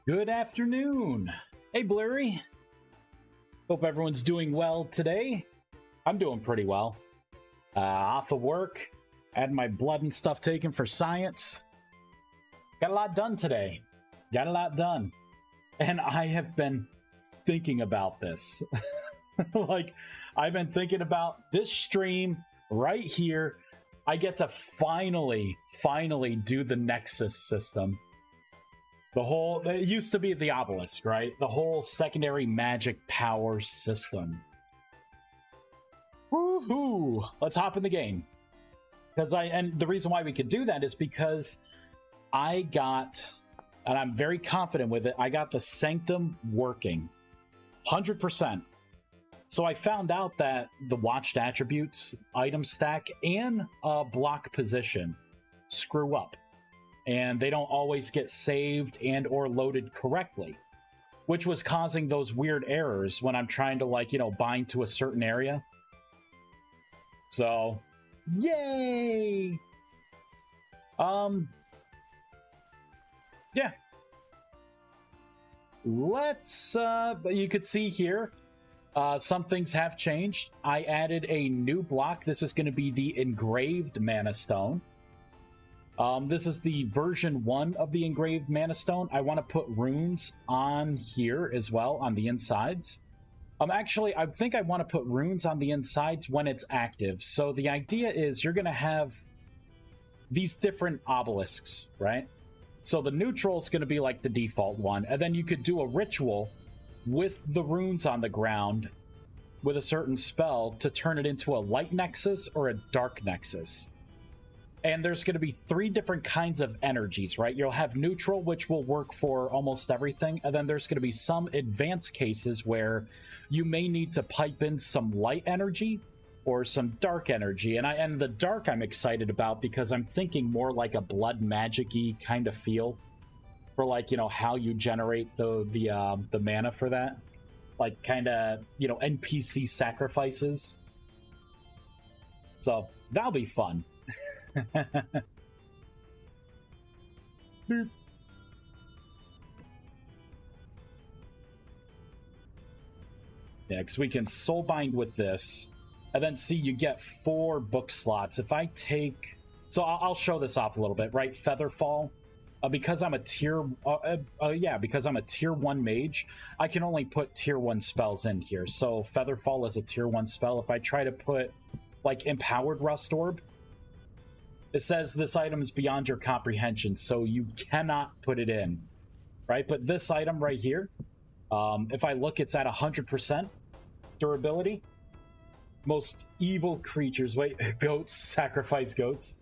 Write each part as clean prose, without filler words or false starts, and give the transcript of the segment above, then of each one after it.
Good afternoon. Hey, Blurry. Hope everyone's doing well today. I'm doing pretty well. Off of work, had my blood and stuff taken for science. Got a lot done today. Got a lot done. And I have been thinking about this. Like, I've been thinking about this stream right here. I get to finally do the Nexus system. It used to be the obelisk, right? The whole secondary magic power system. Woohoo! Let's hop in the game. And the reason why we could do that is because I got, and I'm very confident with it, I got the Sanctum working. 100%. So I found out that the watched attributes, item stack, and block position screw up. And they don't always get saved and or loaded correctly, which was causing those weird errors when I'm trying to, bind to a certain area. So, yay! Yeah. Let's, you could see here, some things have changed. I added a new block. This is going to be the Engraved Mana Stone. This is the version 1 of the Engraved Mana Stone. I want to put runes on here as well, on the insides. Actually, I think I want to put runes on the insides when it's active. So the idea is you're going to have these different obelisks, right? So the neutral is going to be like the default one. And then you could do a ritual with the runes on the ground with a certain spell to turn it into a light nexus or a dark nexus. And there's going to be 3 different kinds of energies, right? You'll have neutral, which will work for almost everything. And then there's going to be some advanced cases where you may need to pipe in some light energy or some dark energy. And the dark I'm excited about because I'm thinking more like a blood magic-y kind of feel for how you generate the mana for that. Like kind of, NPC sacrifices. So that'll be fun. Yeah, because we can soulbind with this, and then see you get 4 book slots. If I take, so I'll show this off a little bit, right? Featherfall, because I'm a tier, because I'm a tier 1 mage, I can only put tier 1 spells in here. So Featherfall is a tier 1 spell. If I try to put Empowered Rust Orb, it says this item is beyond your comprehension, so you cannot put it in, right? But this item right here, if I look, it's at 100% durability. Most evil creatures, goats, sacrifice goats.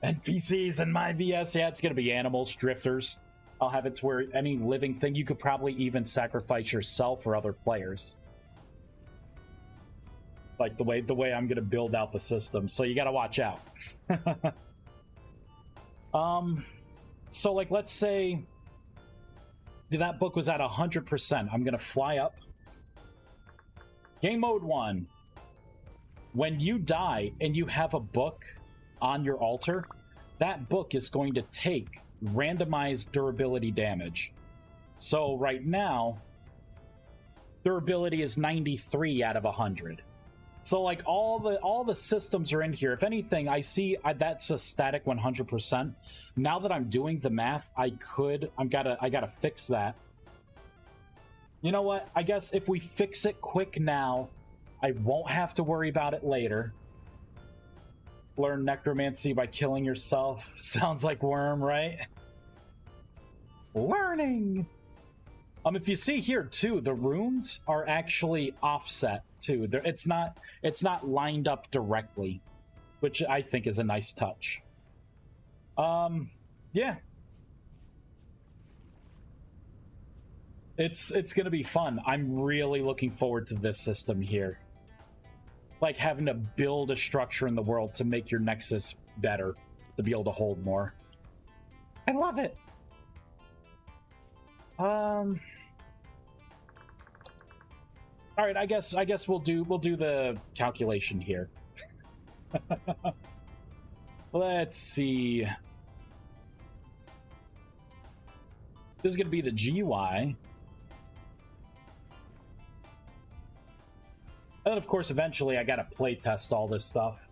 NPCs in my VS, yeah, it's going to be animals, drifters. I'll have it to where any living thing, you could probably even sacrifice yourself or other players. Like the way I'm going to build out the system. So you got to watch out. So let's say that book was at 100%. I'm going to fly up. Game mode 1. When you die and you have a book on your altar, that book is going to take randomized durability damage. So right now, durability is 93 out of 100. So all the systems are in here. If anything, I see that's a static 100%. Now that I'm doing the math, I gotta fix that. You know what? I guess if we fix it quick now, I won't have to worry about it later. Learn necromancy by killing yourself. Sounds like Worm, right? Learning! If you see here too, the runes are actually offset too. It's not lined up directly, which I think is a nice touch. Yeah. It's gonna be fun. I'm really looking forward to this system here. Like having to build a structure in the world to make your Nexus better, to be able to hold more. I love it. All right, I guess we'll do the calculation here. Let's see. This is going to be the GUI. And then, of course, eventually I got to play test all this stuff.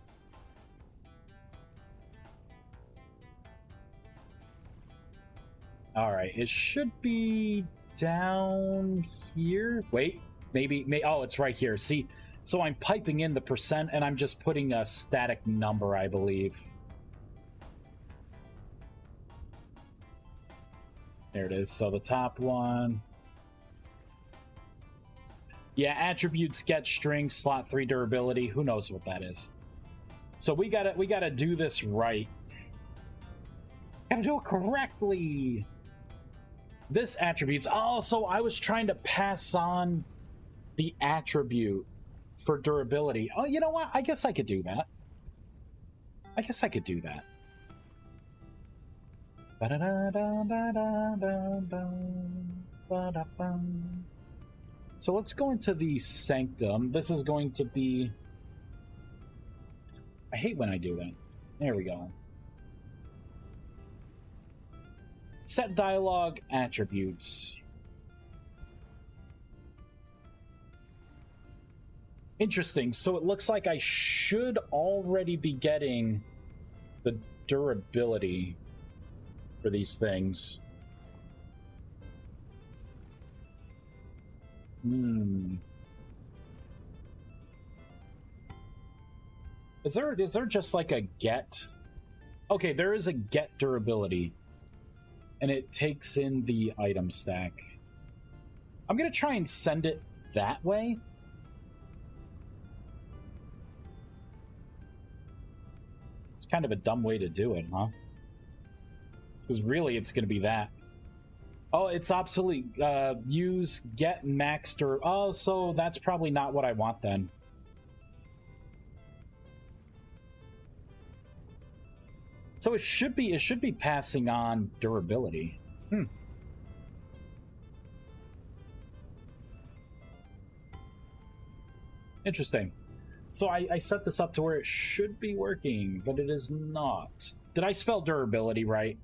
All right, it should be down here. Wait, maybe, oh, it's right here. See, so I'm piping in the percent and I'm just putting a static number, I believe. There it is. So the top one. Yeah, attributes, get string, slot 3 durability. Who knows what that is? So we gotta do this right. Gotta do it correctly. This attributes. Oh, so I was trying to pass on the attribute for durability. Oh, you know what? I guess I could do that. I guess I could do that. So let's go into the sanctum. This is going to be... I hate when I do that. There we go. Set dialogue attributes. Interesting. So it looks like I should already be getting the durability for these things. Is there just like a get? Okay, there is a get durability. And it takes in the item stack. I'm gonna try and send it that way. It's kind of a dumb way to do it, huh? Because really it's gonna be that. Oh, it's obsolete. Use get max oh, so that's probably not what I want then. So it should be passing on durability. Interesting. So I set this up to where it should be working, but it is not. Did I spell durability right?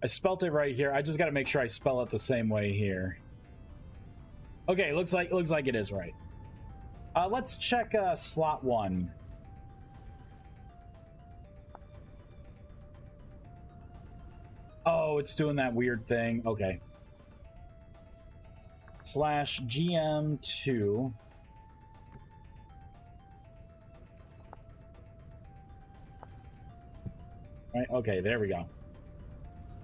I spelt it right here. I just got to make sure I spell it the same way here. Okay, looks like it is right. Let's check slot 1. Oh, it's doing that weird thing. Okay. /GM2. Right, okay, there we go.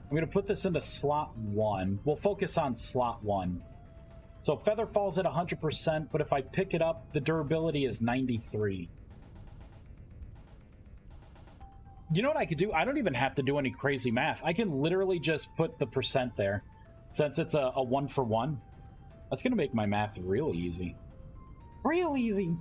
I'm going to put this into slot 1. We'll focus on slot 1. So feather falls at 100%, but if I pick it up, the durability is 93. You know what I could do? I don't even have to do any crazy math. I can literally just put the percent there. Since it's a 1-for-1. That's going to make my math real easy. Real easy.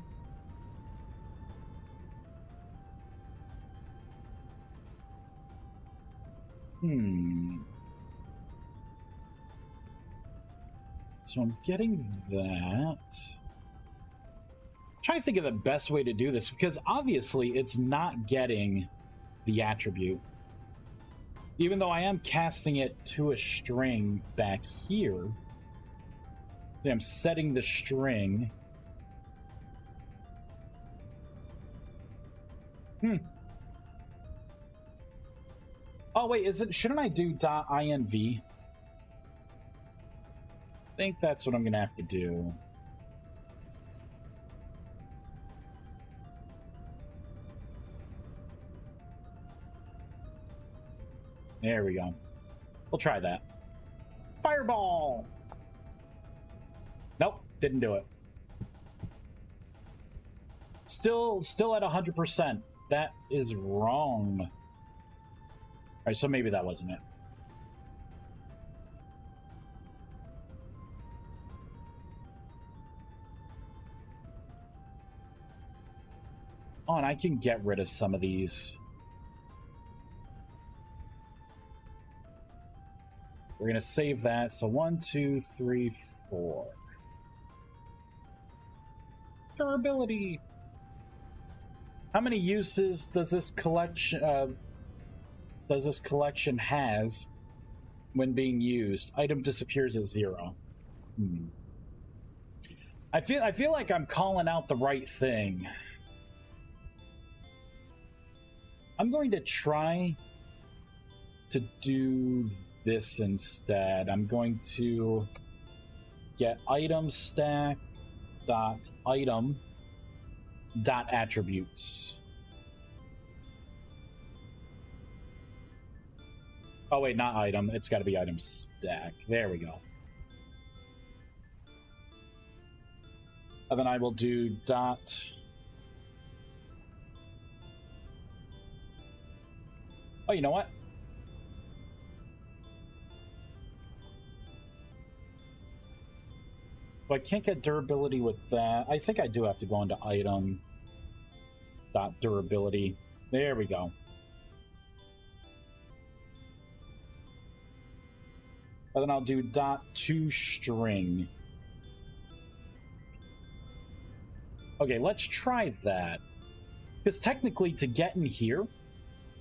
So I'm getting that. I'm trying to think of the best way to do this, because obviously it's not getting the attribute. Even though I am casting it to a string back here. See, I'm setting the string. Oh wait, shouldn't I do .inv? I think that's what I'm gonna have to do. There we go. We'll try that. Fireball! Nope, didn't do it. Still at 100%. That is wrong. Alright, so maybe that wasn't it. Oh, and I can get rid of some of these. We're going to save that. So 1, 2, 3, 4. Durability. How many uses does this collection... does this collection has when being used? Item disappears at 0. I feel like I'm calling out the right thing. I'm going to try to do this instead. I'm going to get item stack dot item dot attributes. Oh wait, not item. It's got to be item stack. There we go. And then I will do dot. Oh, you know what? Well, I can't get durability with that. I think I do have to go into item dot durability. There we go. And then I'll do dot to string. Okay, let's try that. Because technically, to get in here,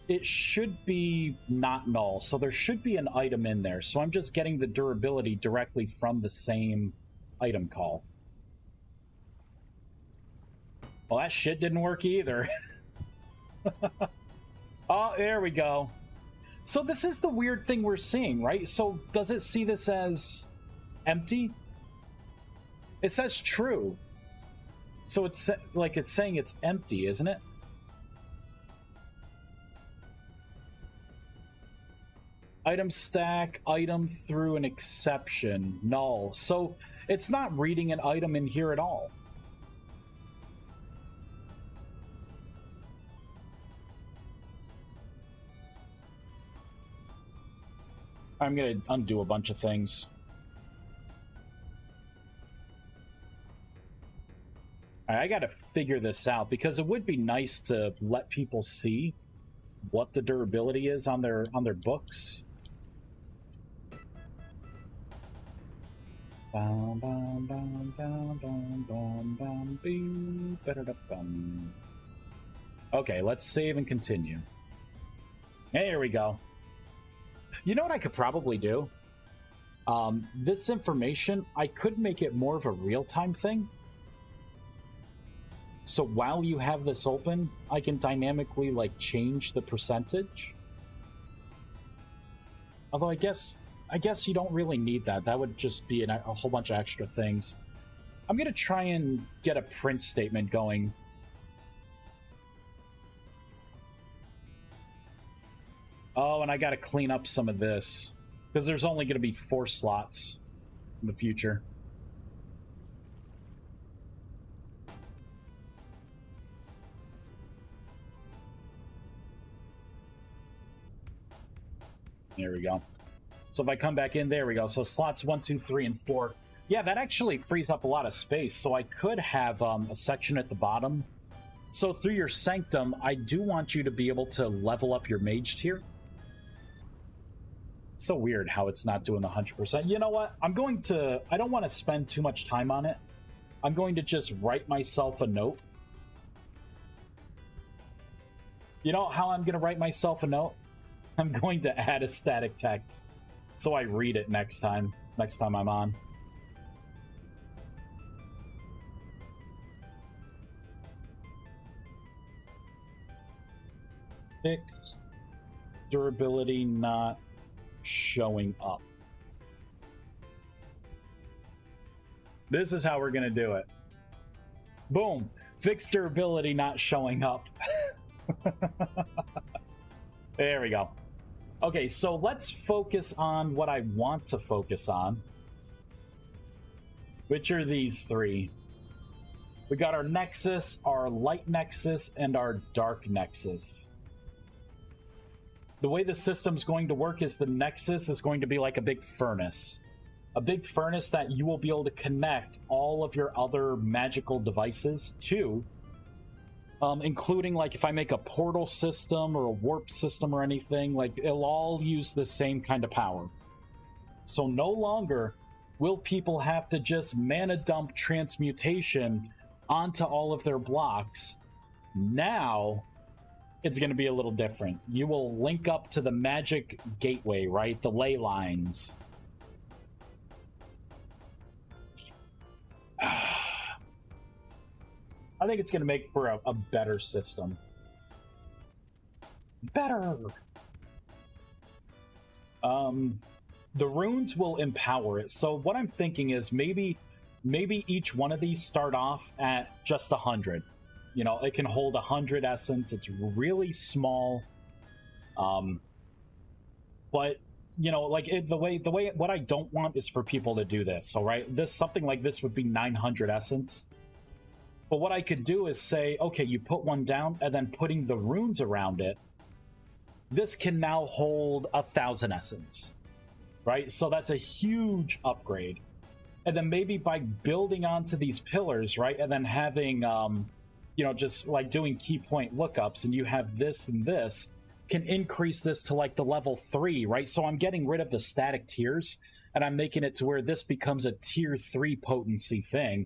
it should be not null. So there should be an item in there. So I'm just getting the durability directly from the same item call. Well, that shit didn't work either. Oh, there we go. So this is the weird thing we're seeing, right? So does it see this as empty? It says true. So it's like it's saying it's empty, isn't it? Item stack, item through an exception, null. So it's not reading an item in here at all. I'm going to undo a bunch of things. I got to figure this out because it would be nice to let people see what the durability is on their books. Okay, let's save and continue. There we go. You know what I could probably do? This information, I could make it more of a real-time thing. So while you have this open, I can dynamically, like, change the percentage. Although I guess you don't really need that. That would just be a whole bunch of extra things. I'm going to try and get a print statement going. Oh, and I got to clean up some of this. Because there's only going to be 4 slots in the future. There we go. So if I come back in, there we go. So slots 1, 2, 3, and 4. Yeah, that actually frees up a lot of space. So I could have a section at the bottom. So through your sanctum, I do want you to be able to level up your mage tier. It's so weird how it's not doing the 100%. You know what? I don't want to spend too much time on it. I'm going to just write myself a note. You know how I'm going to write myself a note? I'm going to add a static text so I read it next time I'm on. Fixed durability not showing up. This is how we're going to do it. Boom. Fixed durability not showing up. There we go. Okay, so let's focus on what I want to focus on, which are these 3. We got our Nexus, our Light Nexus, and our Dark Nexus. The way the system's going to work is the Nexus is going to be like a big furnace. A big furnace that you will be able to connect all of your other magical devices to. Including, like, if I make a portal system or a warp system or anything, like, it'll all use the same kind of power. So no longer will people have to just mana dump transmutation onto all of their blocks. Now, it's going to be a little different. You will link up to the magic gateway, right? The ley lines. I think it's going to make for a better system. Better! The runes will empower it. So what I'm thinking is maybe each one of these start off at just 100. You know, it can hold 100 essence. It's really small. But you know, like what I don't want is for people to do this. All right, something like this would be 900 essence. But what I could do is say, okay, you put one down, and then putting the runes around it, this can now hold 1,000 essence, right? So that's a huge upgrade. And then maybe by building onto these pillars, right, and then having, you know, just like doing key point lookups, and you have this and this, can increase this to like the level 3, right? So I'm getting rid of the static tiers, and I'm making it to where this becomes a tier 3 potency thing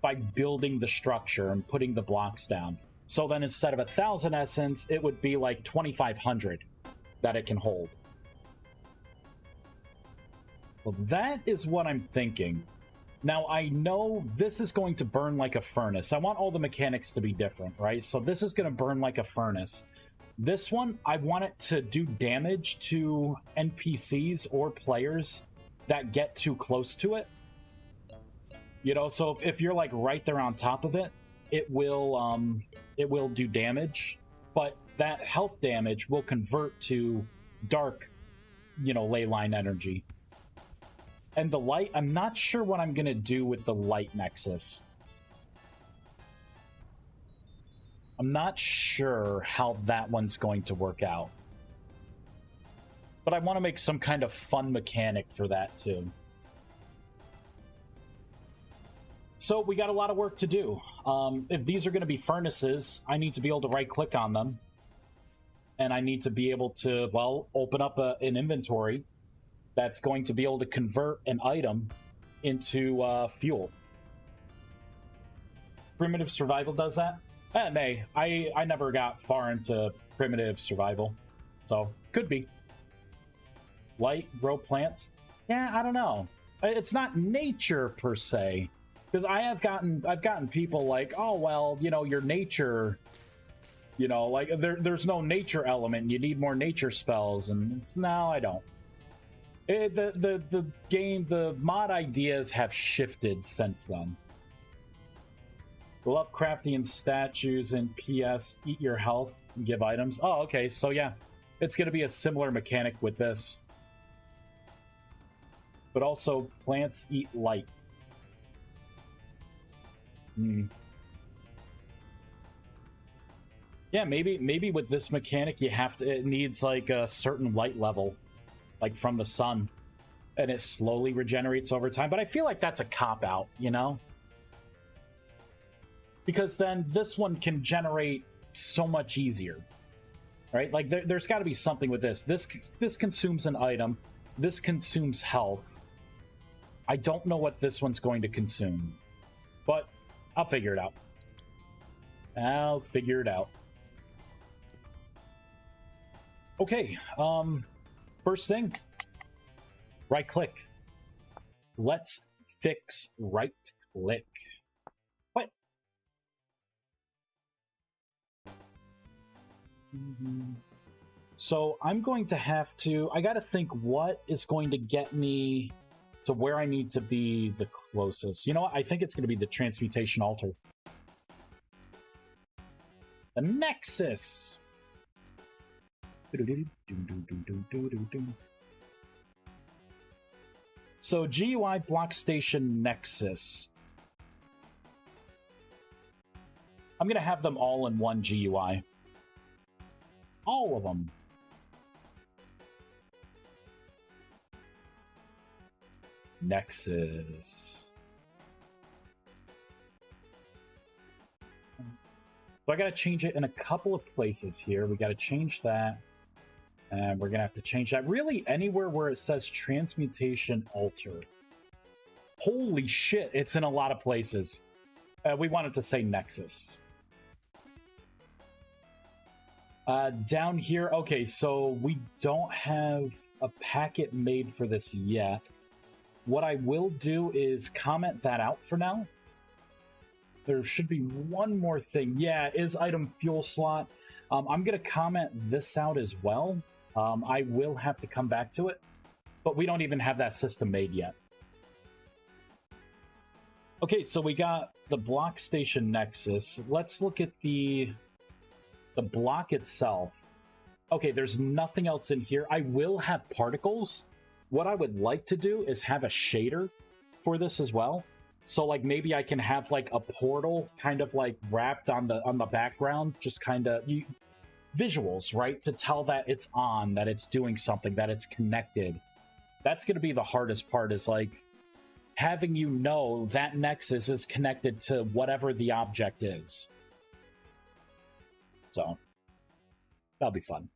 by building the structure and putting the blocks down. So then instead of 1,000 essence, it would be like 2,500 that it can hold. Well, that is what I'm thinking. Now, I know this is going to burn like a furnace. I want all the mechanics to be different, right? So this is going to burn like a furnace. This one, I want it to do damage to NPCs or players that get too close to it. You know, so if you're like right there on top of it, it will do damage, but that health damage will convert to dark, you know, ley line energy. And the light, I'm not sure what I'm going to do with the light nexus. I'm not sure how that one's going to work out. But I want to make some kind of fun mechanic for that too. So we got a lot of work to do. If these are going to be furnaces, I need to be able to right-click on them. And I need to be able to, well, open up an inventory that's going to be able to convert an item into fuel. Primitive survival does that? It may. I never got far into primitive survival. So, could be. Light, grow plants? Yeah, I don't know. It's not nature per se. Because I've gotten people like, oh, well, you know, your nature, you know, like there's no nature element. You need more nature spells. And it's, no, I don't. The mod ideas have shifted since then. Lovecraftian statues in PS eat your health and give items. Oh, okay, so yeah, it's going to be a similar mechanic with this. But also, plants eat light. Yeah, maybe with this mechanic you have to, it needs like a certain light level, like from the sun, and it slowly regenerates over time. But I feel like that's a cop-out, you know? Because then this one can generate so much easier, right? Like there's got to be something with this. This consumes an item. This consumes health. I don't know what this one's going to consume, but I'll figure it out. I'll figure it out. Okay, first thing, right click. Let's fix right click. What? So I'm going to have to, I gotta think what is going to get me to where I need to be the closest. You know what? I think it's going to be the transmutation altar. The Nexus! So GUI block station Nexus. I'm going to have them all in one GUI. All of them. Nexus. So I got to change it in a couple of places here. We got to change that. And we're going to have to change that really anywhere where it says transmutation altar. Holy shit, it's in a lot of places. We want it to say Nexus. Down here, okay, so we don't have a packet made for this yet. What I will do is comment that out for now. There should be one more thing. Yeah, is item fuel slot. I'm going to comment this out as well. I will have to come back to it, but we don't even have that system made yet. Okay, so we got the block station Nexus. Let's look at the block itself. Okay, there's nothing else in here. I will have particles. What I would like to do is have a shader for this as well. So like maybe I can have like a portal kind of like wrapped on the background, just kind of visuals, right? To tell that it's on, that it's doing something, that it's connected. That's going to be the hardest part, is like having you know that Nexus is connected to whatever the object is. So that'll be fun.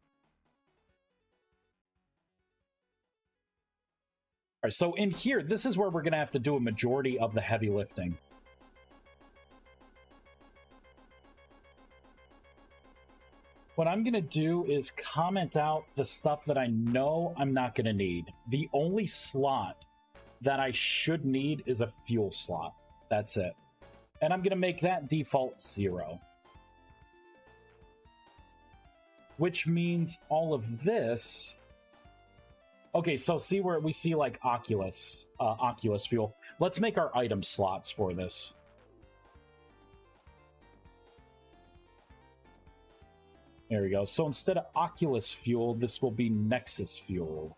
All right, so in here, this is where we're going to have to do a majority of the heavy lifting. What I'm going to do is comment out the stuff that I know I'm not going to need. The only slot that I should need is a fuel slot. That's it. And I'm going to make that default 0. Which means all of this... Okay, so see where we see like Oculus fuel. Let's make our item slots for this. There we go. So instead of Oculus fuel, this will be Nexus fuel.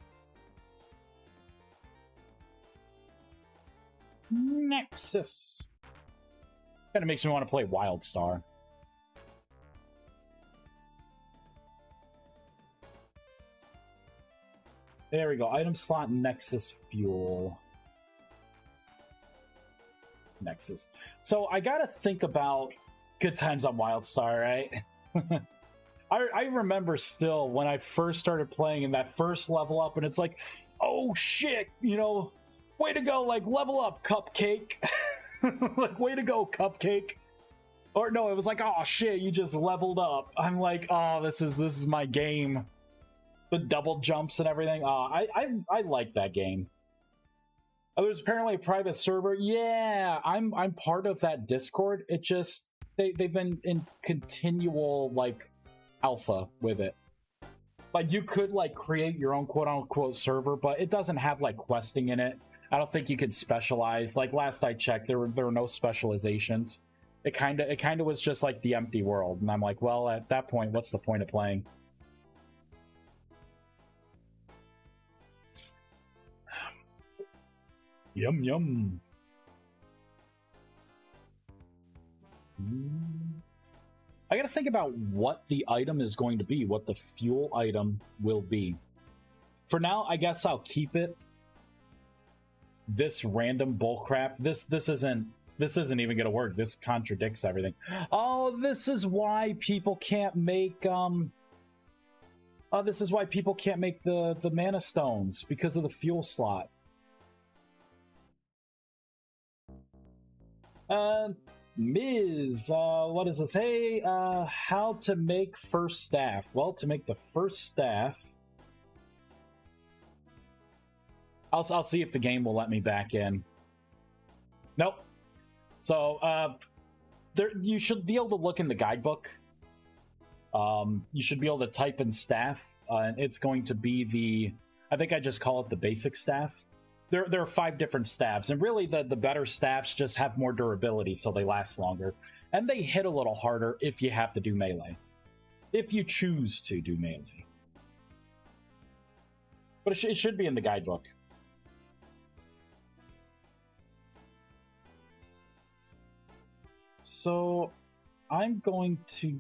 Nexus. Kind of makes me want to play WildStar. There we go. Item slot Nexus fuel. Nexus. So I gotta think about good times on WildStar, right? I remember still when I first started playing in that first level up, and it's like, oh shit, you know, way to go, like level up, Cupcake. Like, way to go, Cupcake. Or no, it was like, oh shit, you just leveled up. I'm like, oh, this is my game. The double jumps and everything. I like that game. Oh, there's apparently a private server. Yeah, I'm part of that Discord. It just they've been in continual like alpha with it. Like you could like create your own quote unquote server, but it doesn't have like questing in it. I don't think you could specialize. Like last I checked, there were no specializations. It kind of was just like the empty world, and I'm like, well, at that point, what's the point of playing? Yum, yum. I gotta think about what the item is going to be, what the fuel item will be. For now, I guess I'll keep it. This random bullcrap. This isn't even gonna work. This contradicts everything. Oh, this is why people can't make this is why people can't make the mana stones, because of the fuel slot. Ms. What does this? Hey, how to make first staff? Well, to make the first staff, I'll see if the game will let me back in. Nope. So, you should be able to look in the guidebook. You should be able to type in staff, and it's going to be I think I just call it the basic staff. There are 5 different staffs, and really the better staffs just have more durability, so they last longer. And they hit a little harder if you have to do melee. If you choose to do melee. But it should be in the guidebook. So I'm going to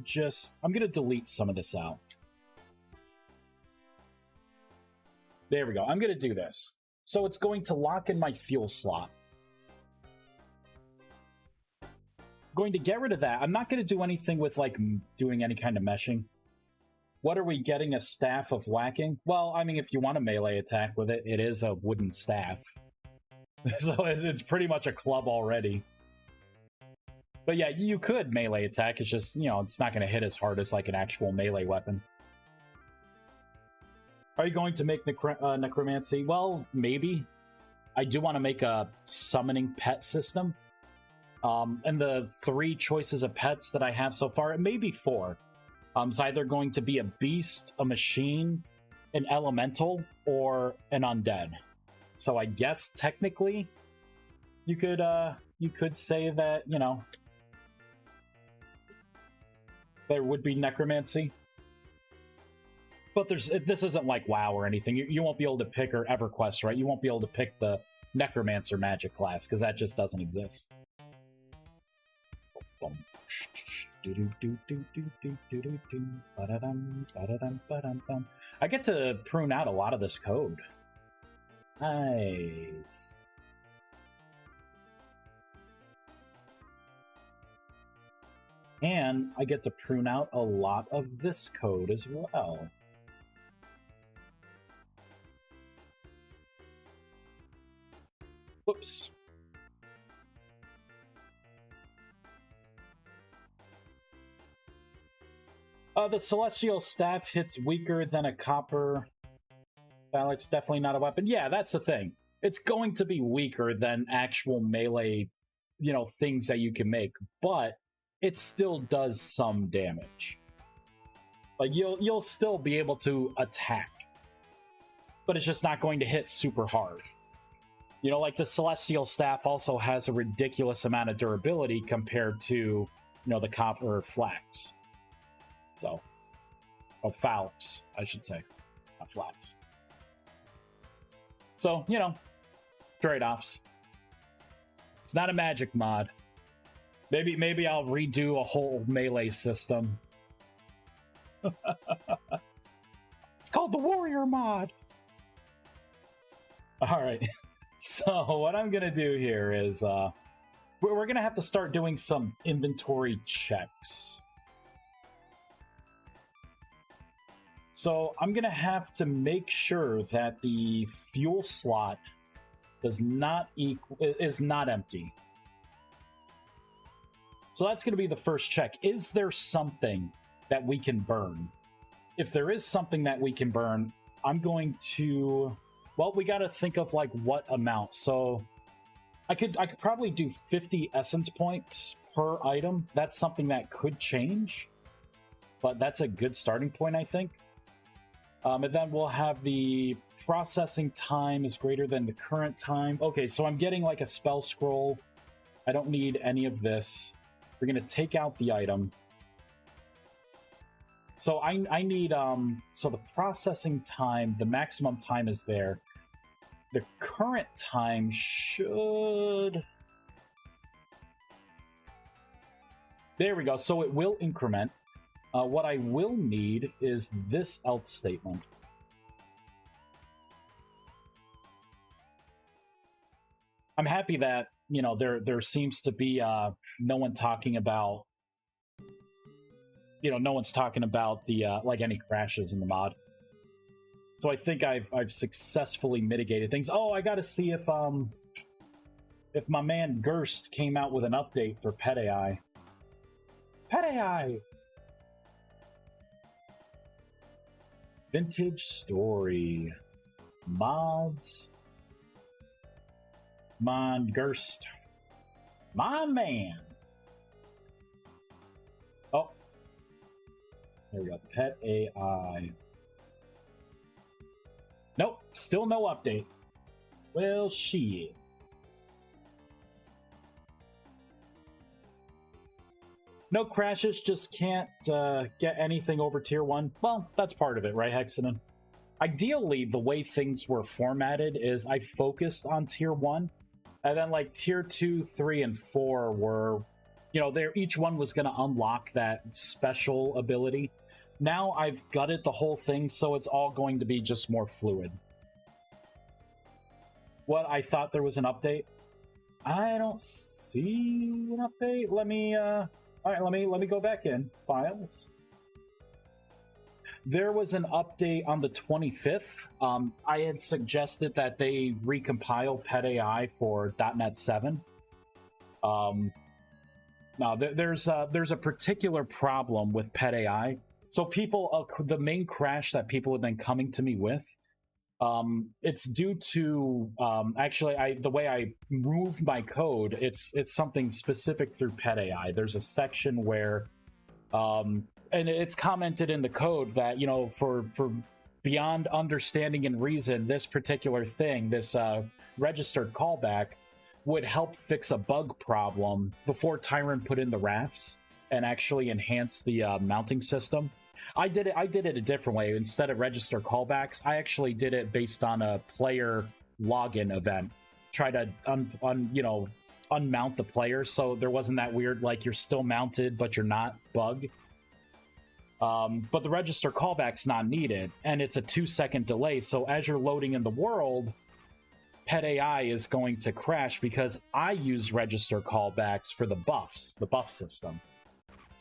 delete some of this out. There we go. I'm going to do this. So it's going to lock in my fuel slot. I'm going to get rid of that. I'm not going to do anything with like doing any kind of meshing. What are we getting? A staff of whacking? Well, I mean, if you want a melee attack with it, it is a wooden staff. So it's pretty much a club already. But yeah, you could melee attack. It's just, you know, it's not going to hit as hard as like an actual melee weapon. Are you going to make necromancy? Well, maybe. I do want to make a summoning pet system. And the 3 choices of pets that I have so far, it may be 4. It's either going to be a beast, a machine, an elemental, or an undead. So I guess technically you could say that, you know, there would be necromancy. But this isn't like WoW or anything. You won't be able to pick, or EverQuest, right? You won't be able to pick the Necromancer magic class, because that just doesn't exist. I get to prune out a lot of this code. Nice. And I get to prune out a lot of this code as well. Whoops. The Celestial Staff hits weaker than a copper. Alex, definitely not a weapon. Yeah, that's the thing. It's going to be weaker than actual melee, you know, things that you can make, but it still does some damage. Like, you'll still be able to attack, but it's just not going to hit super hard. You know, like the Celestial Staff also has a ridiculous amount of durability compared to, you know, the copper flax. So, oh, Falx, I should say, not flax. So, you know, trade-offs. It's not a magic mod. Maybe I'll redo a whole melee system. It's called the Warrior mod. All right. So what I'm gonna do here is we're gonna have to start doing some inventory checks. So I'm gonna have to make sure that the fuel slot is not empty. So that's going to be the first check. Is there something that we can burn? If there is something that we can burn, I'm going to... Well, we got to think of like what amount. So I could probably do 50 essence points per item. That's something that could change, but that's a good starting point, I think. And then we'll have the processing time is greater than the current time. Okay, so I'm getting like a spell scroll. I don't need any of this. We're going to take out the item. So I need, so the processing time, the maximum time is there. The current time should... There we go. So it will increment. What I will need is this else statement. I'm happy that, you know, there seems to be no one talking about, you know, no one's talking about the like any crashes in the mod. So I think I've successfully mitigated things. Oh, I got to see if my man Gerst came out with an update for Pet AI. Pet AI. Vintage story mods. Mon Gerst. My man. Oh. There we go. Pet AI. Nope. Still no update. Well, shit. No crashes, just can't get anything over tier 1. Well, that's part of it, right, Hexanon? Ideally, the way things were formatted is I focused on tier 1, and then like tier 2, 3, and 4 were, you know, each one was going to unlock that special ability. Now I've gutted the whole thing, so it's all going to be just more fluid. What, I thought there was an update? I don't see an update. Let me, all right, let me go back in. Files. There was an update on the 25th. I had suggested that they recompile Pet AI for .NET 7. You No, there's a particular problem with pet AI. So people, the main crash that people have been coming to me with, it's due to actually the way I moved my code. It's something specific through pet AI. There's a section where, and it's commented in the code that, you know, for beyond understanding and reason, this particular thing, this registered callback, would help fix a bug problem before Tyrant put in the rafts and actually enhance the mounting system. I did it a different way. Instead of register callbacks, I actually did it based on a player login event. Try to unmount the player so there wasn't that weird, like, you're still mounted but you're not bug. But the register callback's not needed, and it's a 2-second delay, so as you're loading in the world, Pet AI is going to crash because I use register callbacks for the buffs, the buff system.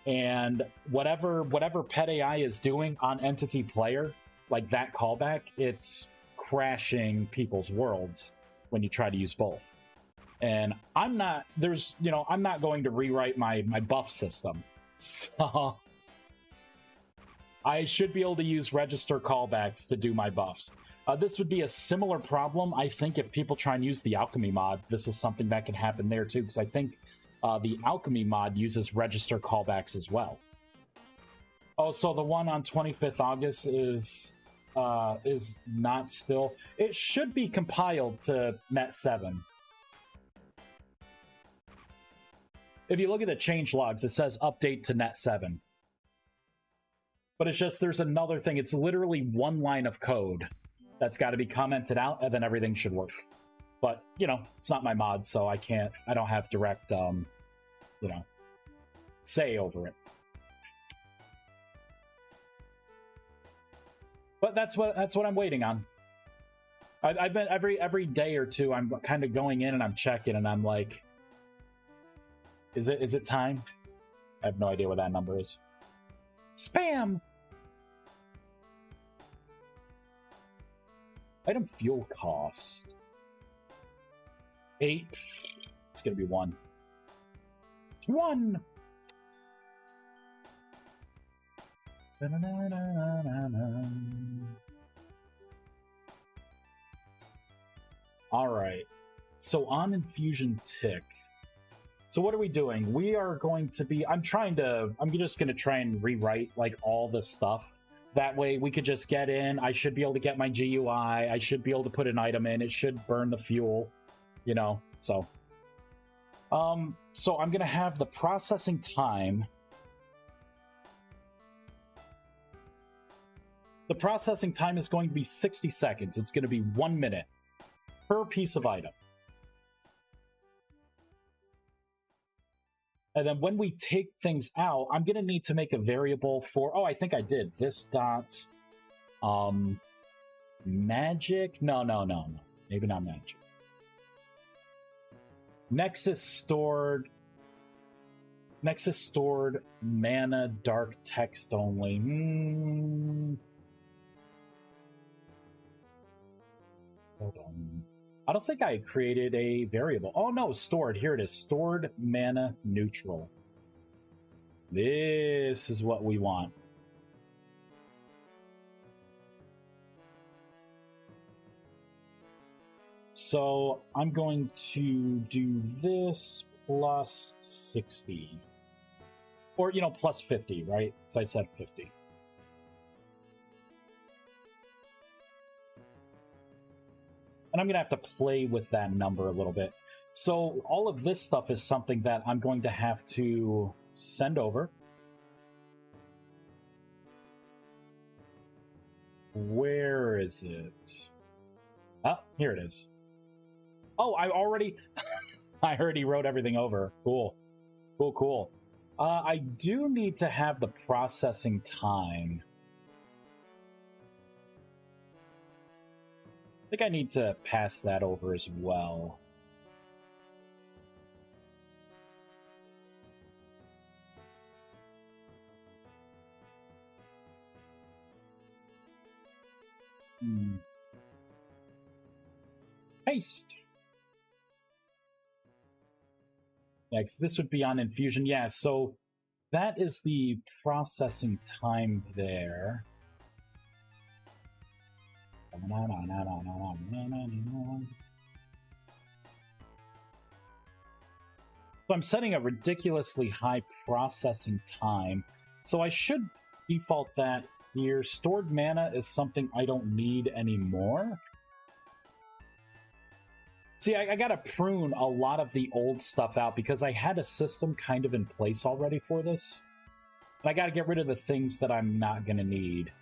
And whatever Pet AI is doing on Entity Player, like that callback, it's crashing people's worlds when you try to use both. And I'm not going to rewrite my buff system. So I should be able to use register callbacks to do my buffs. This would be a similar problem, I think, if people try and use the Alchemy mod. This is something that can happen there, too, because I think the Alchemy mod uses register callbacks as well. Oh, so the one on 25th August is not still... It should be compiled to Net 7. If you look at the change logs, it says update to Net 7. But it's just, there's another thing. It's literally one line of code that's got to be commented out, and then everything should work. But, you know, it's not my mod, so I don't have direct, say over it. But that's what I'm waiting on. I've been every day or two, I'm kind of going in and I'm checking, and I'm like, is it time? I have no idea what that number is. Spam! Item fuel cost. 8. It's gonna be 1. 1! Alright. So on Infusion Tick. So what are we doing? We are going to be... I'm just gonna try and rewrite, like, all this stuff. That way we could just get in. I should be able to get my GUI. I should be able to put an item in. It should burn the fuel, you know, so. So I'm going to have the processing time. The processing time is going to be 60 seconds. It's going to be 1 minute per piece of item. And then when we take things out, I'm going to need to make a variable for... Oh, I think I did. This dot... magic? No. Maybe not magic. Nexus stored mana dark text only. Hold on. I don't think I created a variable. Oh no, stored. Here it is. Stored mana neutral. This is what we want. So I'm going to do this plus 60. Or, you know, plus 50, right? So I said 50. And I'm going to have to play with that number a little bit. So all of this stuff is something that I'm going to have to send over. Where is it? Ah, here it is. Oh, I already wrote everything over. Cool. I do need to have the processing time. I think I need to pass that over as well. Paste. Yeah, 'cause this would be on infusion. Yeah, so that is the processing time there. So I'm setting a ridiculously high processing time. So I should default that here. Stored mana is something I don't need anymore. See, I gotta prune a lot of the old stuff out because I had a system kind of in place already for this. And I gotta get rid of the things that I'm not gonna need.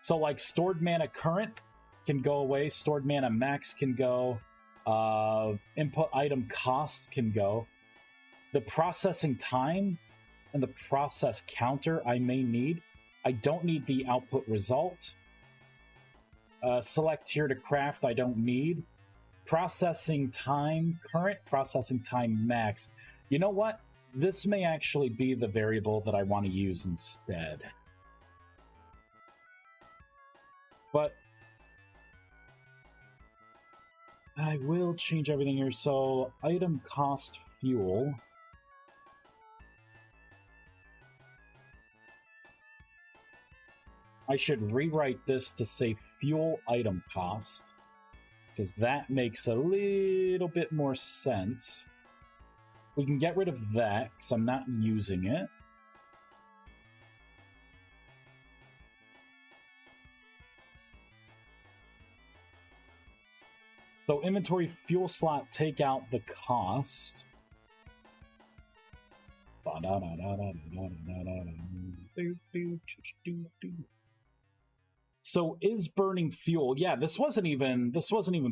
So like stored mana current can go away, stored mana max can go, input item cost can go. The processing time and the process counter I may need. I don't need the output result. Select here to craft I don't need. Processing time current, processing time max. You know what? This may actually be the variable that I want to use instead. But I will change everything here. So item cost fuel. I should rewrite this to say fuel item cost, because that makes a little bit more sense. We can get rid of that, because I'm not using it. So inventory fuel slot, take out the cost. So is burning fuel? Yeah, this wasn't even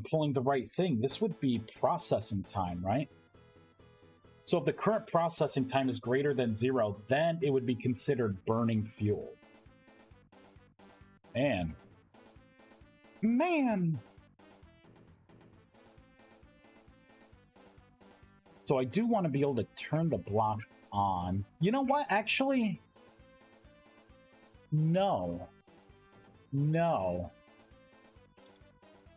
pulling the right thing. This would be processing time, right? So if the current processing time is greater than 0, then it would be considered burning fuel. Man. So I do want to be able to turn the block on. You know what? Actually, no.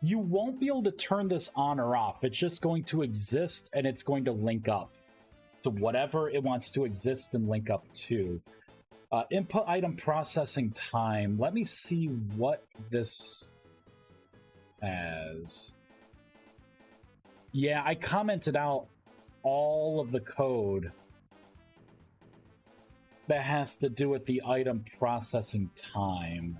You won't be able to turn this on or off. It's just going to exist, and it's going to link up to whatever it wants to exist and link up to. Input item processing time. Let me see what this has. Yeah, I commented out all of the code that has to do with the item processing time.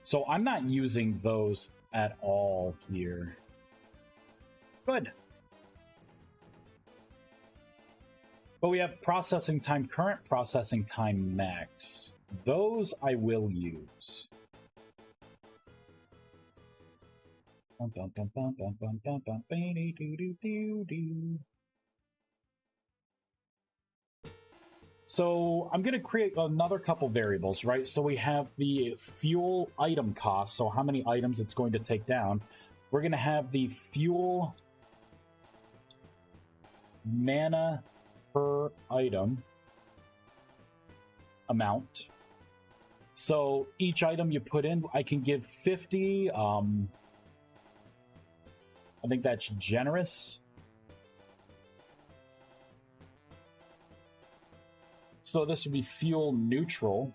So I'm not using those at all here. Good. But we have processing time current, processing time max. Those I will use. So I'm going to create another couple variables, right? So we have the fuel item cost, so how many items it's going to take down. We're going to have the fuel mana per item amount. So each item you put in, I can give 50. I think that's generous. So this would be fuel neutral.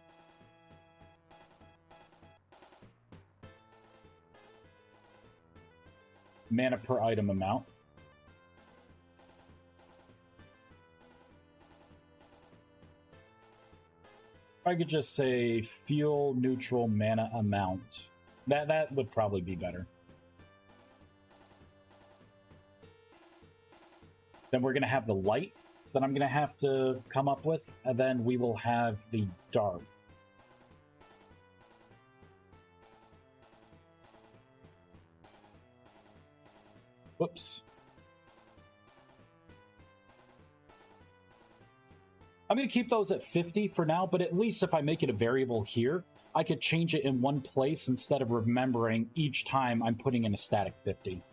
Mana per item amount. I could just say fuel neutral mana amount. That would probably be better. Then we're going to have the light that I'm going to have to come up with, and then we will have the dark. Whoops. I'm going to keep those at 50 for now, but at least if I make it a variable here, I could change it in one place instead of remembering each time I'm putting in a static 50.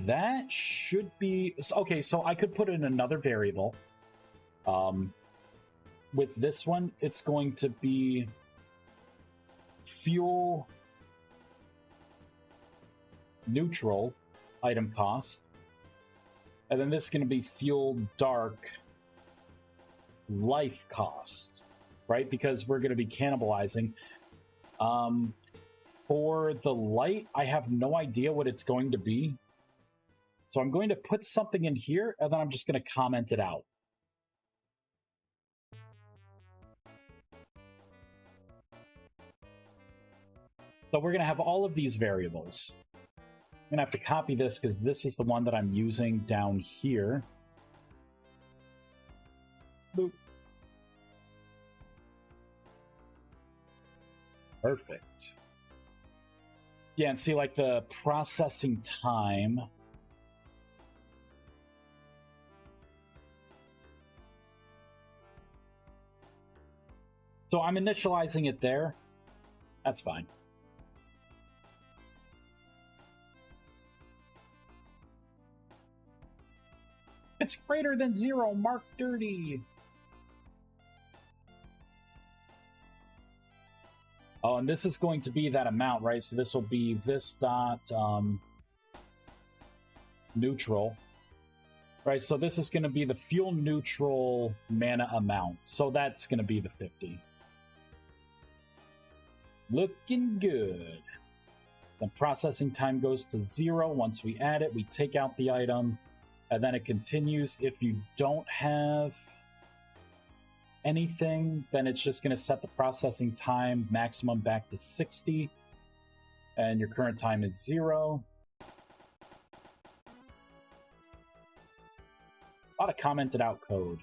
That should be... Okay, so I could put in another variable. With this one, it's going to be fuel neutral item cost. And then this is going to be fuel dark life cost, right? Because we're going to be cannibalizing. For the light, I have no idea what it's going to be. So I'm going to put something in here, and then I'm just going to comment it out. So we're going to have all of these variables. I'm going to have to copy this because this is the one that I'm using down here. Boop. Perfect. Yeah, and see, like, the processing time. So I'm initializing it there. That's fine. It's greater than 0, mark dirty. Oh, and this is going to be that amount, right? So this will be this dot neutral. Right, so this is going to be the fuel neutral mana amount. So that's going to be the 50. Looking good. The processing time goes to 0. Once we add it, we take out the item. And then it continues. If you don't have anything, then it's just going to set the processing time maximum back to 60. And your current time is 0. A lot of commented out code.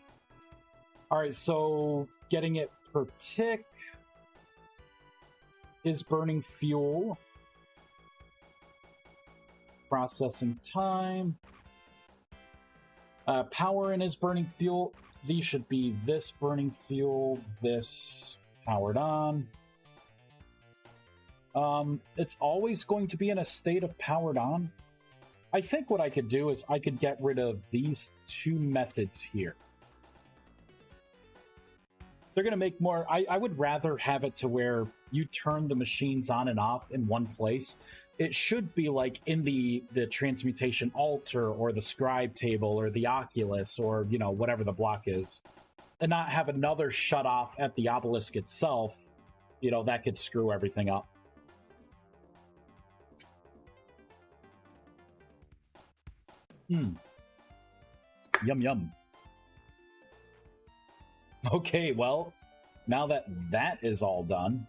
All right, so getting it per tick is burning fuel. Processing time. Power in is burning fuel. These should be this burning fuel, this powered on. It's always going to be in a state of powered on. I think what I could do is I could get rid of these two methods here. They're going to make more... I would rather have it to where you turn the machines on and off in one place. It should be like in the transmutation altar or the scribe table or the Oculus or, you know, whatever the block is. And not have another shut off at the obelisk itself. You know, that could screw everything up. Yum, yum. Okay, well, now that that is all done,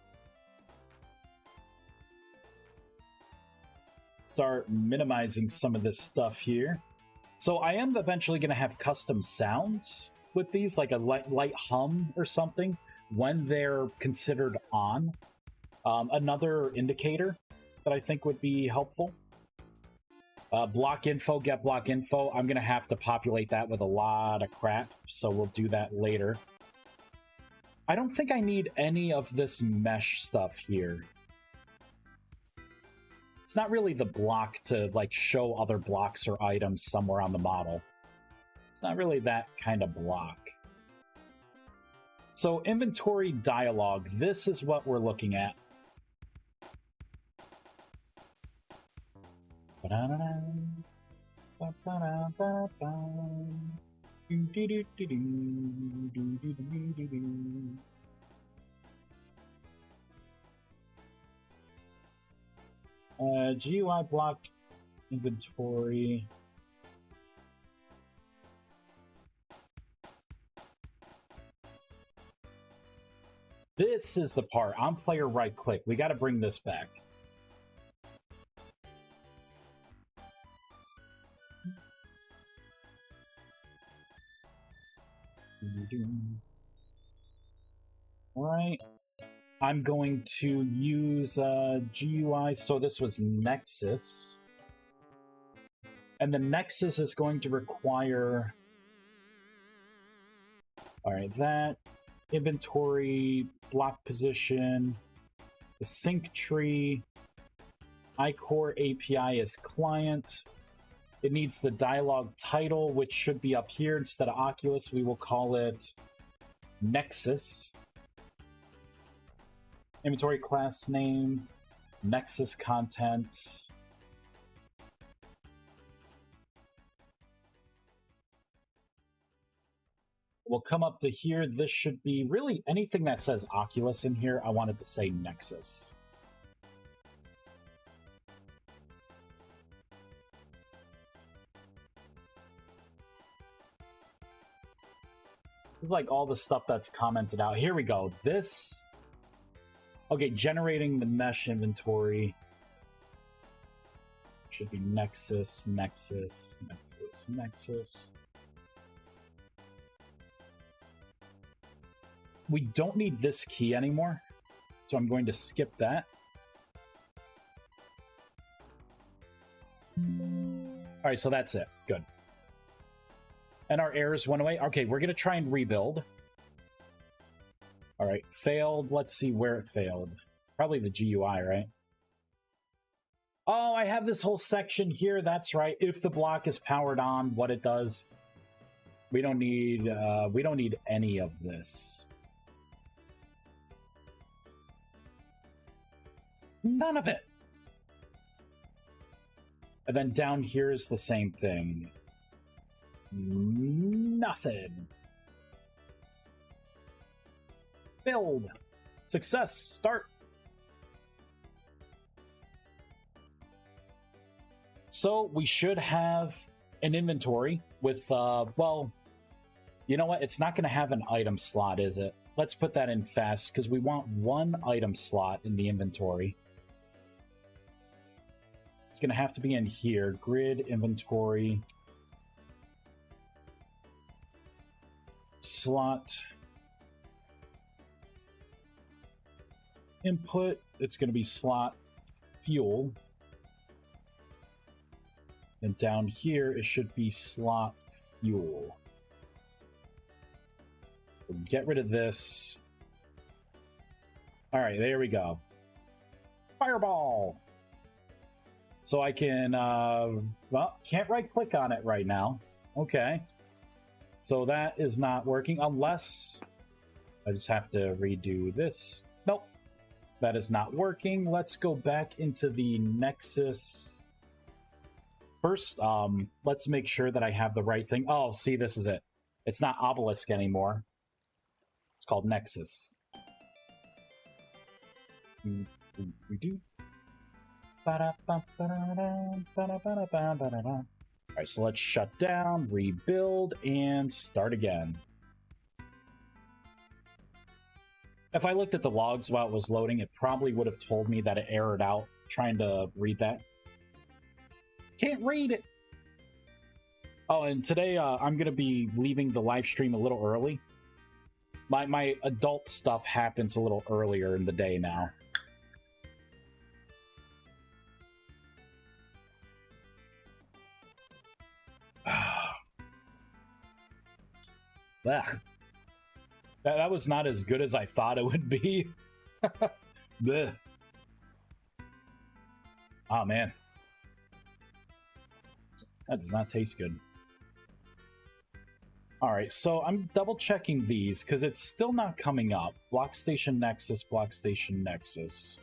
start minimizing some of this stuff here. So I am eventually going to have custom sounds with these, like a light hum or something, when they're considered on. Another indicator that I think would be helpful. Block info, get block info. I'm going to have to populate that with a lot of crap, so we'll do that later. I don't think I need any of this mesh stuff here. It's not really the block to, like, show other blocks or items somewhere on the model. It's not really that kind of block. So, inventory dialogue. This is what we're looking at. GUI block inventory. This is the part. On player right click. We got to bring this back. Alright. I'm going to use GUI. So this was Nexus. And the Nexus is going to require... Alright, that. Inventory, block position, the sync tree, iCore API is client. It needs the dialogue title, which should be up here instead of Oculus. We will call it Nexus. Inventory class name, Nexus contents. We'll come up to here. This should be really anything that says Oculus in here. I wanted to say Nexus. It's like all the stuff that's commented out. Here we go. This. Okay, generating the mesh inventory. Should be Nexus, Nexus, Nexus, Nexus. We don't need this key anymore, so I'm going to skip that. All right, so that's it. Good. And our errors went away. Okay, we're going to try and rebuild. All right, failed. Let's see where it failed. Probably the GUI, right? Oh, I have this whole section here. That's right. If the block is powered on, what it does. We don't need any of this. None of it. And then down here is the same thing. Nothing. Build. Success. Start. So we should have an inventory with, well, you know what? It's not going to have an item slot, is it? Let's put that in fast because we want one item slot in the inventory. It's going to have to be in here. Grid, inventory, slot, input. It's going to be slot fuel. And down here, it should be slot fuel. We'll get rid of this. All right, there we go. Fireball! So I can, well, can't right-click on it right now. Okay. So that is not working unless I just have to redo this. Nope. That is not working. Let's go back into the Nexus. First, let's make sure that I have the right thing. Oh, see, this is it. It's not Obelisk anymore. It's called Nexus. Alright, so let's shut down, rebuild, and start again. If I looked at the logs while it was loading, it probably would have told me that it errored out trying to read that. Can't read it! Oh, and today I'm going to be leaving the live stream a little early. My adult stuff happens a little earlier in the day now. Ugh. That was not as good as I thought it would be. Blech. Oh, man. That does not taste good. Alright, so I'm double checking these because it's still not coming up. Block Station Nexus, Block Station Nexus.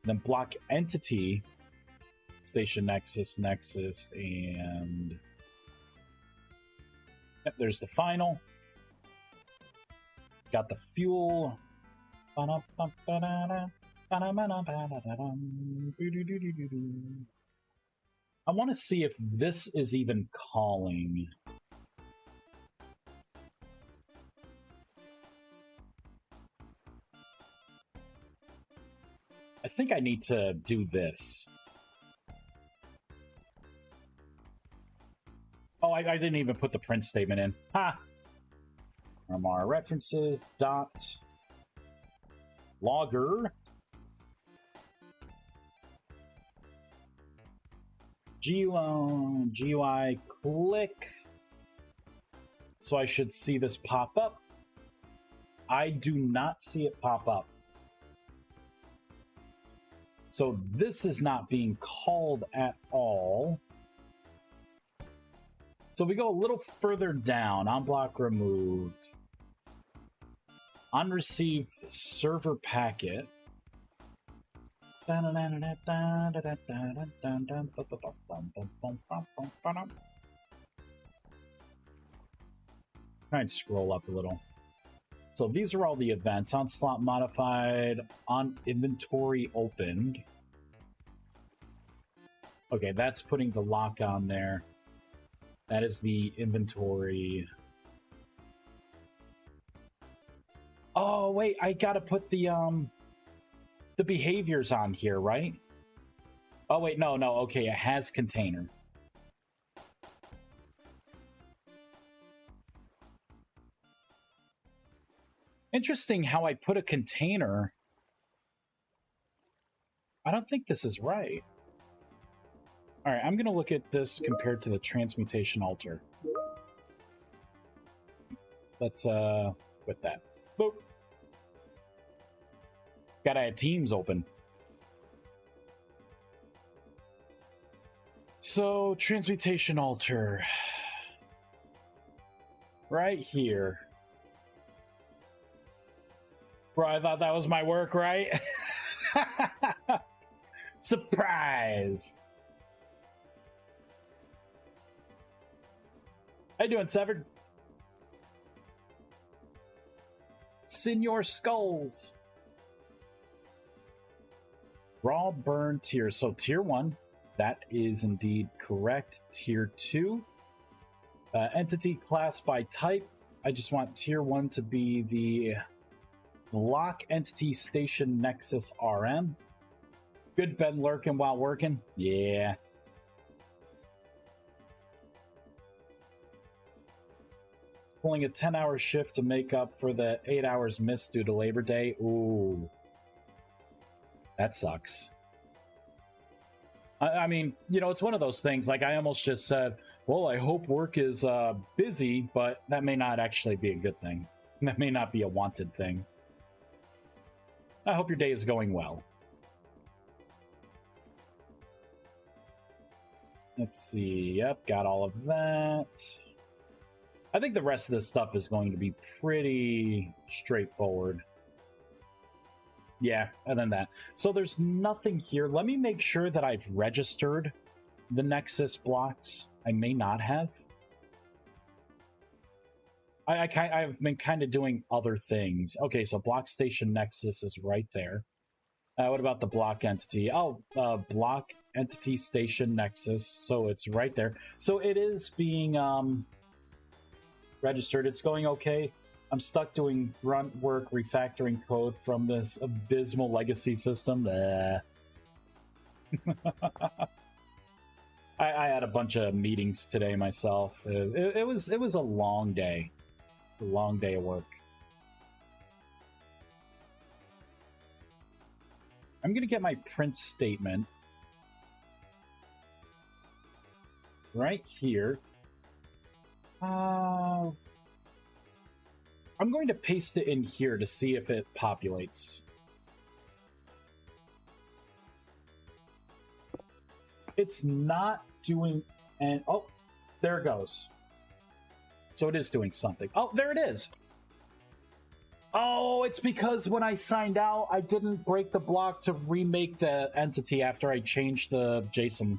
Then Block Entity, Station Nexus, Nexus, and... Yep, there's the final. Got the fuel. I want to see if this is even calling. I think I need to do this. Oh, I didn't even put the print statement in. Ha! From our references, dot logger GUI click. So I should see this pop up. I do not see it pop up. So this is not being called at all. So if we go a little further down, on block removed, unreceived server packet. Try and scroll up a little. So these are all the events. On slot modified, on inventory opened. Okay, that's putting the lock on there. That is the inventory. Oh, wait, I gotta put the behaviors on here, right? Oh, wait, no, okay, it has container. Interesting how I put a container. I don't think this is right. All right, I'm going to look at this compared to the transmutation altar. Let's, with that. Boop. Gotta have teams open. So, transmutation altar. Right here. Bro, I thought that was my work, right? Surprise! How you doing, Severed? Senor Skulls. Raw burn tier. So tier 1, that is indeed correct. Tier 2, entity class by type. I just want tier 1 to be the Lock Entity Station Nexus RM. Good Ben lurking while working? Yeah. Pulling a 10-hour shift to make up for the 8 hours missed due to Labor Day. Ooh. That sucks. I mean, you know, it's one of those things, like I almost just said, well, I hope work is busy, but that may not actually be a good thing. That may not be a wanted thing. I hope your day is going well. Let's see. Yep, got all of that. I think the rest of this stuff is going to be pretty straightforward. Yeah, and then that. So there's nothing here. Let me make sure that I've registered the Nexus blocks. I may not have. I've been kind of doing other things. Okay, so block station Nexus is right there. What about the block entity? Oh, block entity station Nexus. So it's right there. So it is being registered. It's going okay. I'm stuck doing grunt work refactoring code from this abysmal legacy system. I had a bunch of meetings today myself. It was a long day. A long day of work. I'm going to get my print statement right here. I'm going to paste it in here to see if it populates. It's not doing... and oh, there it goes. So it is doing something. Oh, there it is. Oh, it's because when I signed out, I didn't break the block to remake the entity after I changed the JSON.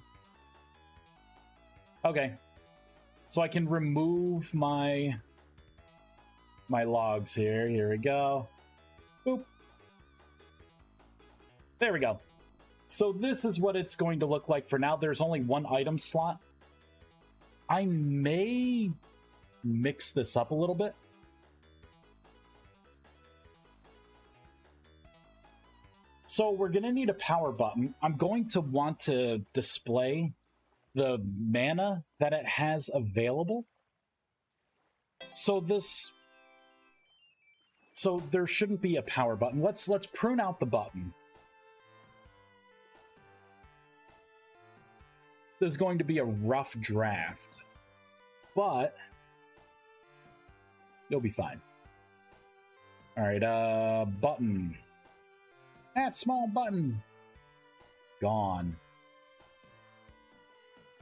Okay. So I can remove my logs here. Here we go. Boop. There we go. So this is what it's going to look like for now. There's only one item slot. I may mix this up a little bit. So we're going to need a power button. I'm going to want to display the mana that it has available. So there shouldn't be a power button. Let's prune out the button. There's going to be a rough draft, but you'll be fine. All right, button. That small button. Gone.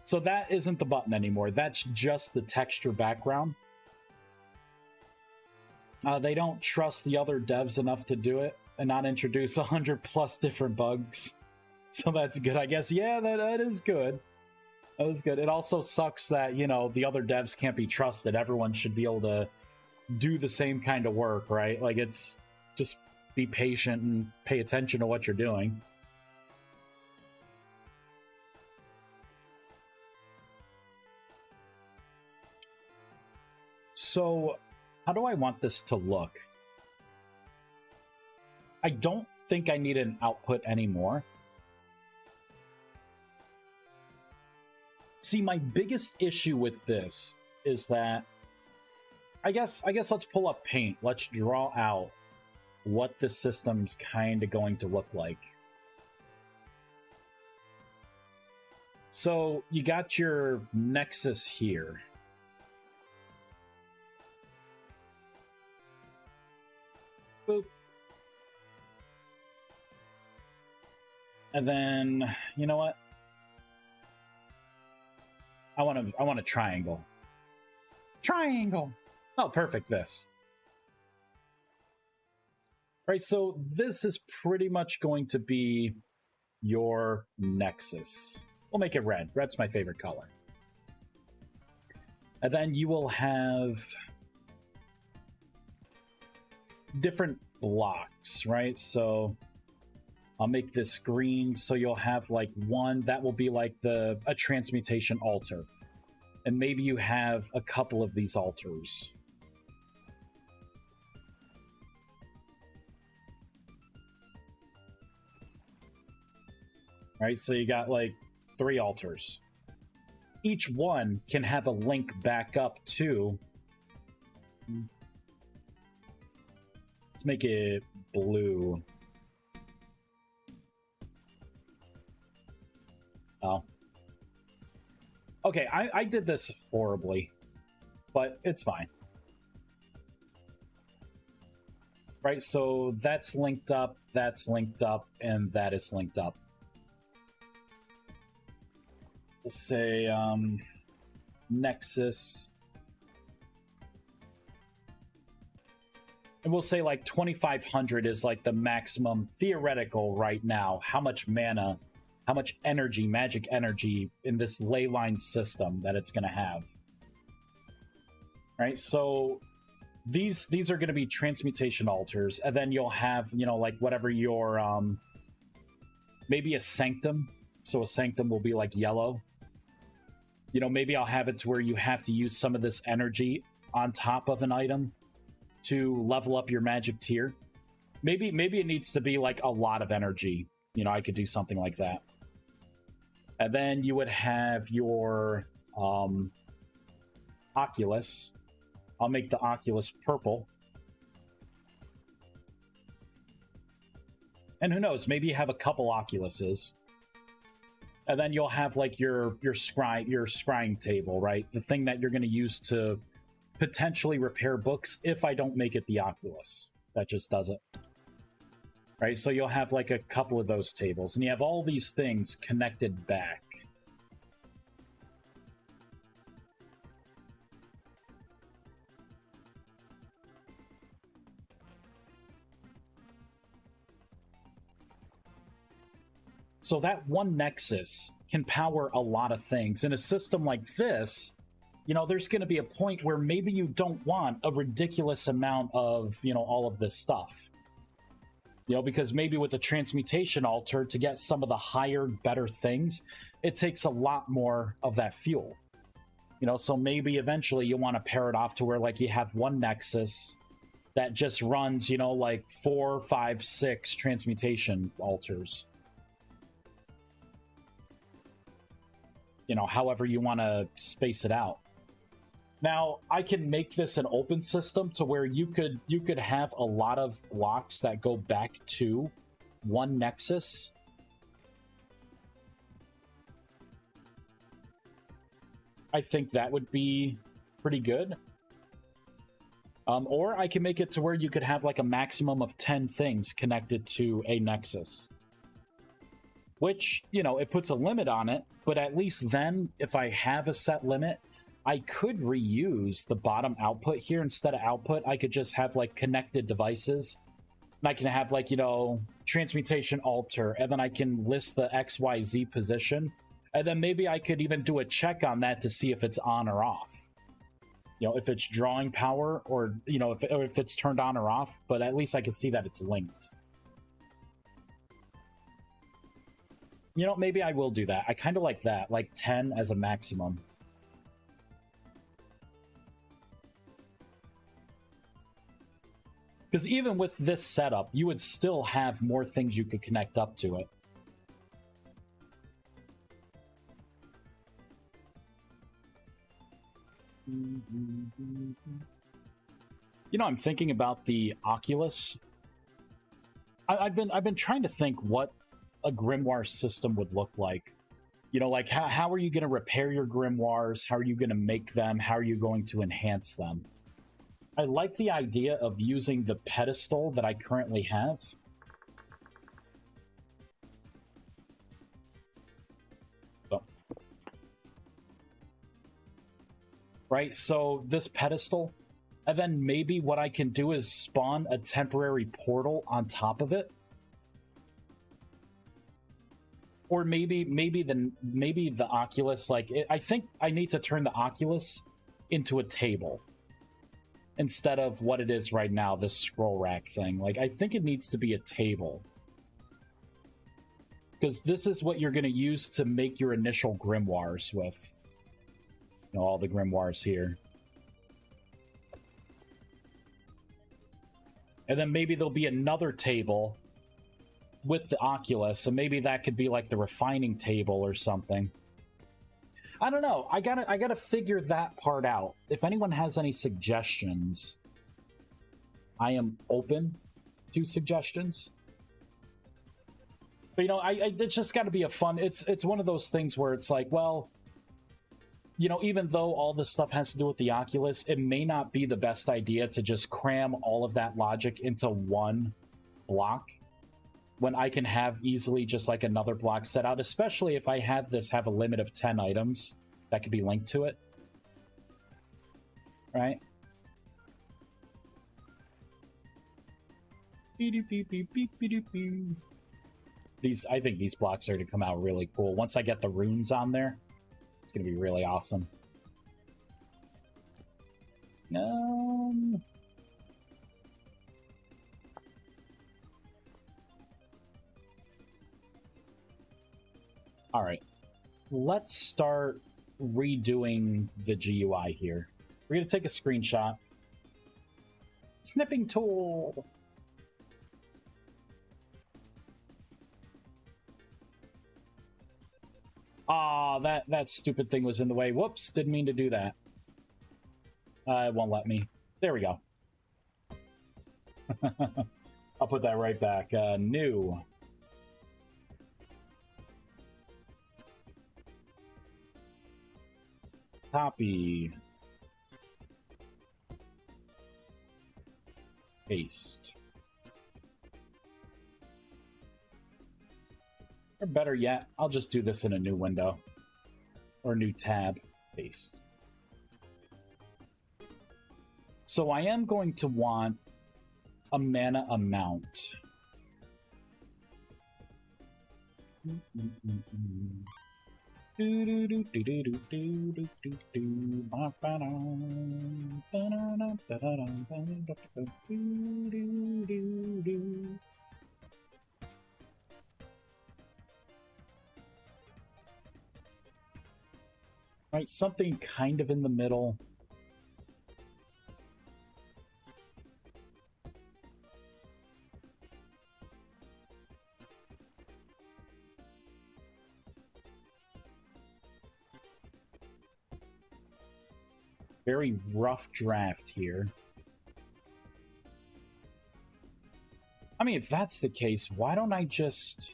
So that isn't the button anymore. That's just the texture background. They don't trust the other devs enough to do it and not introduce 100+ different bugs. So that's good, I guess. Yeah, that is good. That was good. It also sucks that, you know, the other devs can't be trusted. Everyone should be able to do the same kind of work, right? Like, it's just be patient and pay attention to what you're doing. So, how do I want this to look? I don't think I need an output anymore. See, my biggest issue with this is that I guess let's pull up Paint. Let's draw out what the system's kind of going to look like. So you got your Nexus here. Boop. And then, you know what? I want a triangle. Triangle. Oh, perfect. This. Right, so this is pretty much going to be your Nexus. We'll make it red. Red's my favorite color. And then you will have different blocks, right? So I'll make this green, so you'll have like one that will be like a transmutation altar. And maybe you have a couple of these altars. Right, so you got like 3 altars. Each one can have a link back up to... Let's make it blue. Oh. Okay, I did this horribly, but it's fine. Right, so that's linked up, and that is linked up. We'll say Nexus. And we'll say like 2500 is like the maximum theoretical right now. How much mana, how much energy, magic energy in this ley line system that it's going to have. Right, so these are going to be transmutation altars, and then you'll have, you know, like whatever your maybe a sanctum. So a sanctum will be like yellow. You know, maybe I'll have it to where you have to use some of this energy on top of an item to level up your magic tier. Maybe it needs to be like a lot of energy. You know, I could do something like that. And then you would have your Oculus. I'll make the Oculus purple. And who knows, maybe you have a couple Oculuses. And then you'll have like your scrying table, right? The thing that you're going to use to potentially repair books if I don't make it the Oculus. That just does it. Right? So you'll have like a couple of those tables, and you have all these things connected back. So that one Nexus can power a lot of things. In a system like this, you know, there's going to be a point where maybe you don't want a ridiculous amount of, you know, all of this stuff. You know, because maybe with the transmutation altar, to get some of the higher, better things, it takes a lot more of that fuel. You know, so maybe eventually you want to pair it off to where, like, you have one Nexus that just runs, you know, like 4, 5, 6 transmutation altars. You know, however you want to space it out. Now, I can make this an open system to where you could have a lot of blocks that go back to one Nexus. I think that would be pretty good. Or I can make it to where you could have like a maximum of 10 things connected to a Nexus. Which, you know, it puts a limit on it, but at least then, if I have a set limit, I could reuse the bottom output here. Instead of output, I could just have like connected devices. And I can have like, you know, transmutation altar, and then I can list the XYZ position. And then maybe I could even do a check on that to see if it's on or off. You know, if it's drawing power or, you know, if it's turned on or off, but at least I can see that it's linked. You know, maybe I will do that. I kind of like that, like 10 as a maximum. Because even with this setup, you would still have more things you could connect up to it. You know, I'm thinking about the Oculus. I've been trying to think what a grimoire system would look like. You know, like how are you going to repair your grimoires? How are you going to make them? How are you going to enhance them? I like the idea of using the pedestal that I currently have. Oh. Right, so this pedestal, and then maybe what I can do is spawn a temporary portal on top of it. Or maybe the Oculus, like, I think I need to turn the Oculus into a table instead of what it is right now, this scroll rack thing. Like, I think it needs to be a table. Because this is what you're going to use to make your initial grimoires with. You know, all the grimoires here. And then maybe there'll be another table with the Oculus, so maybe that could be like the refining table or something. I don't know. I gotta figure that part out. If anyone has any suggestions, I am open to suggestions. But you know, it's just got to be a fun. It's one of those things where it's like, well, you know, even though all this stuff has to do with the Oculus, it may not be the best idea to just cram all of that logic into one block, when I can have easily just like another block set out, especially if I have a limit of 10 items that could be linked to it. Right? I think these blocks are to come out really cool. Once I get the runes on there, it's going to be really awesome. All right, let's start redoing the GUI here. We're going to take a screenshot. Snipping tool. Ah, that stupid thing was in the way. Whoops, didn't mean to do that. It won't let me. There we go. I'll put that right back. New. Copy. Paste. Or better yet, I'll just do this in a new window. Or a new tab. Paste. So I am going to want a mana amount. Right, something kind of in the middle. Very rough draft here. I mean, if that's the case, why don't I just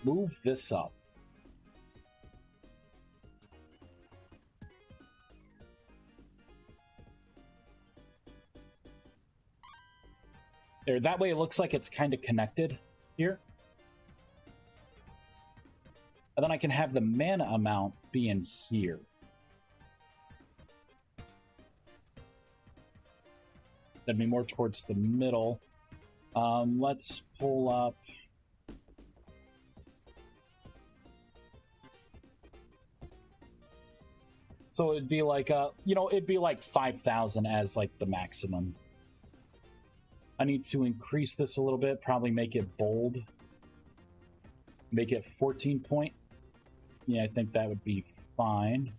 move this up? There, that way it looks like it's kind of connected here. And then I can have the mana amount be in here. That'd be more towards the middle. Let's pull up. So it'd be like, it'd be like 5,000 as like the maximum. I need to increase this a little bit, probably make it bold. Make it 14 point. Yeah, I think that would be fine.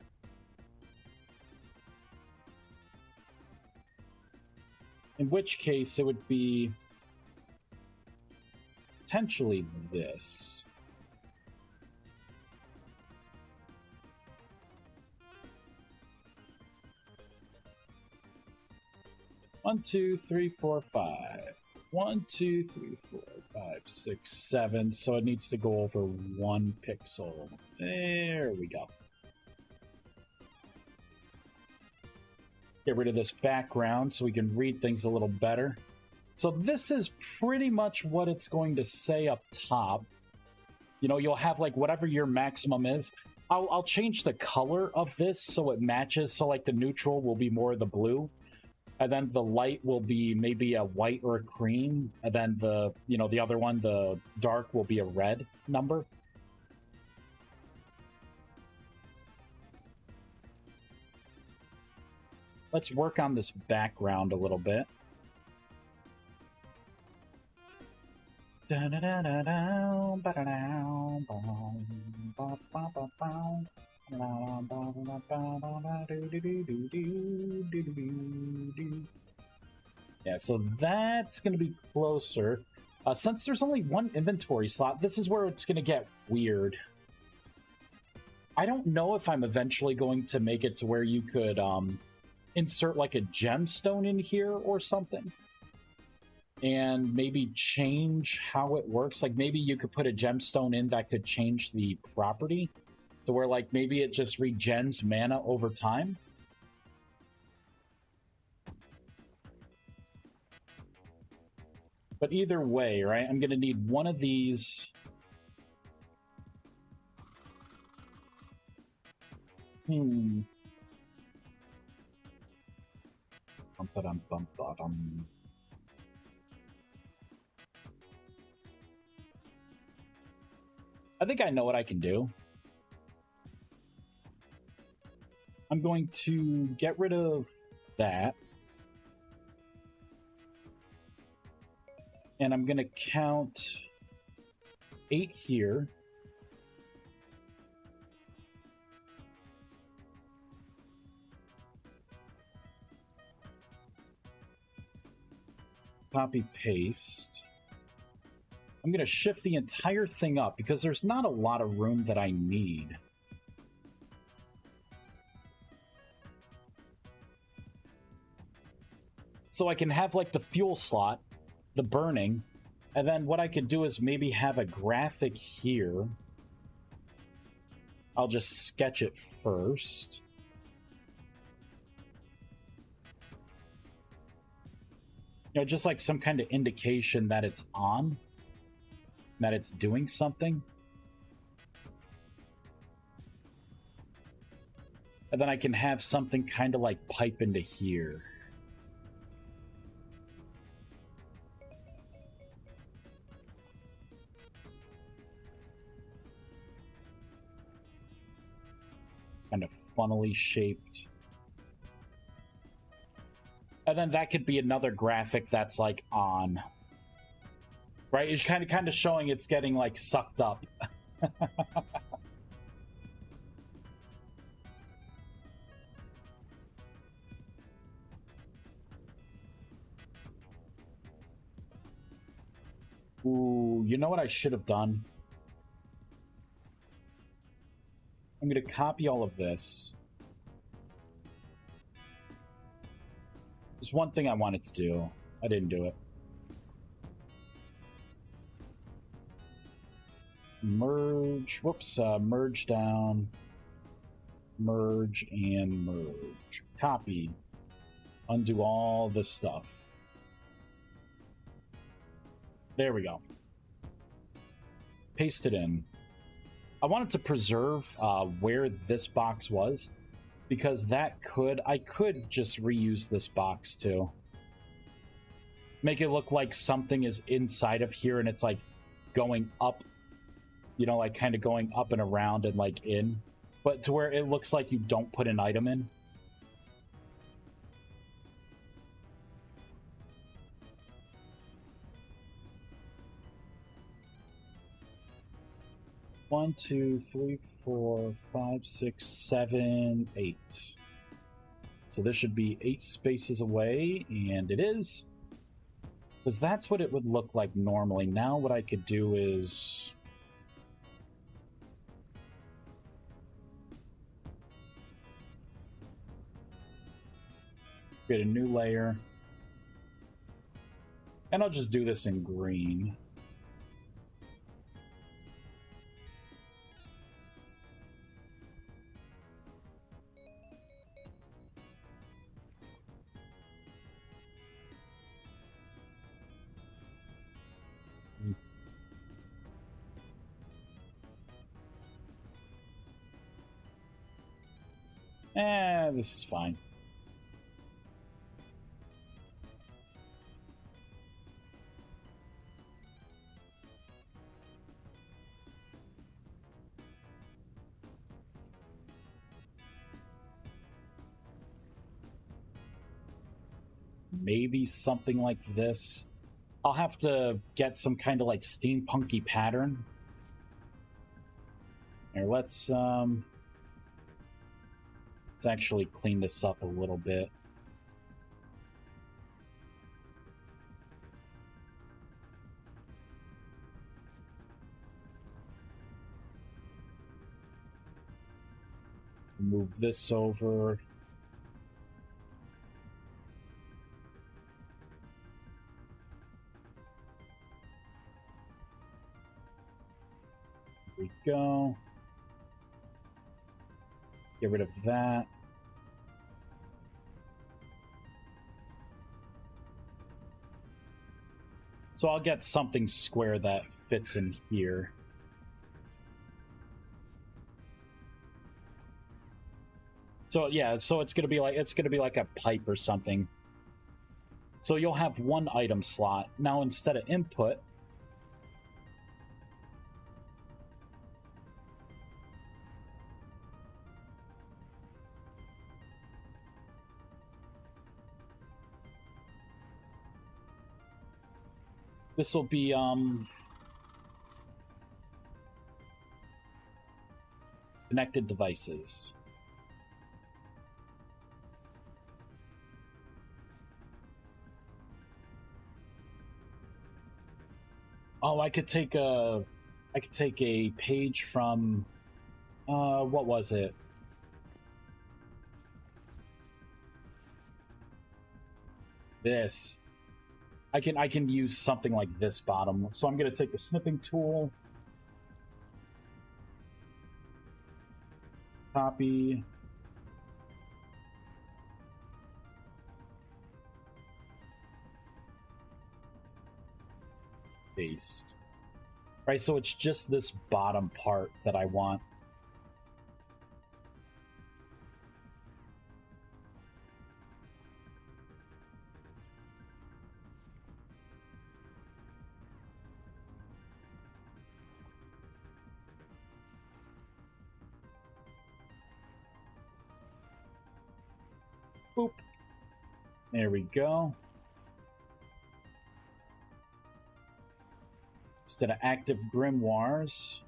In which case it would be potentially this. One, two, three, four, five. 1, 2, 3, 4, 5, 6, 7. So it needs to go over 1 pixel. There we go. Get rid of this background so we can read things a little better. So this is pretty much what it's going to say up top. You know, you'll have like whatever your maximum is. I'll change the color of this so it matches. So like the neutral will be more of the blue. And then the light will be maybe a white or a cream. And then the other one, the dark, will be a red number. Let's work on this background a little bit. Yeah, so that's going to be closer. Since there's only one inventory slot, this is where it's going to get weird. I don't know if I'm eventually going to make it to where you could insert like a gemstone in here or something. And maybe change how it works. Like maybe you could put a gemstone in that could change the property to where like maybe it just regens mana over time. But either way, right, I'm going to need one of these. I think I know what I can do. I'm going to get rid of that. And I'm going to count 8 here. Copy, paste. I'm going to shift the entire thing up because there's not a lot of room that I need. So I can have like the fuel slot, the burning, and then what I could do is maybe have a graphic here. I'll just sketch it first. You know, just like some kind of indication that it's on, that it's doing something. And then I can have something kind of like pipe into here. Kind of funnily shaped. And then that could be another graphic that's like on. Right? It's kind of showing it's getting like sucked up. Ooh, you know what I should have done? I'm going to copy all of this. There's one thing I wanted to do. I didn't do it. Merge. Whoops. Merge down. Merge and merge. Copy. Undo all this stuff. There we go. Paste it in. I wanted to preserve where this box was, because I could just reuse this box too. Make it look like something is inside of here and it's like going up, you know, like kind of going up and around and like in. but to where it looks like you don't put an item in. One, two, three, 4, 5, 6, 7, 8. So this should be 8 spaces away, and it is. Because that's what it would look like normally. Now what I could do is... create a new layer. And I'll just do this in green. This is fine. Maybe something like this. I'll have to get some kind of like steampunky pattern. Here, let's actually clean this up a little bit. Move this over. There we go. Get rid of that. So I'll get something square that fits in here. So yeah, so it's gonna be like a pipe or something. So you'll have one item slot. Now instead of input, this will be connected devices. Oh, I could take a page from what was it? This. I can use something like this bottom. So I'm going to take the snipping tool. Copy. Paste. Right, so it's just this bottom part that I want. Boop. There we go. Instead of active grimoires,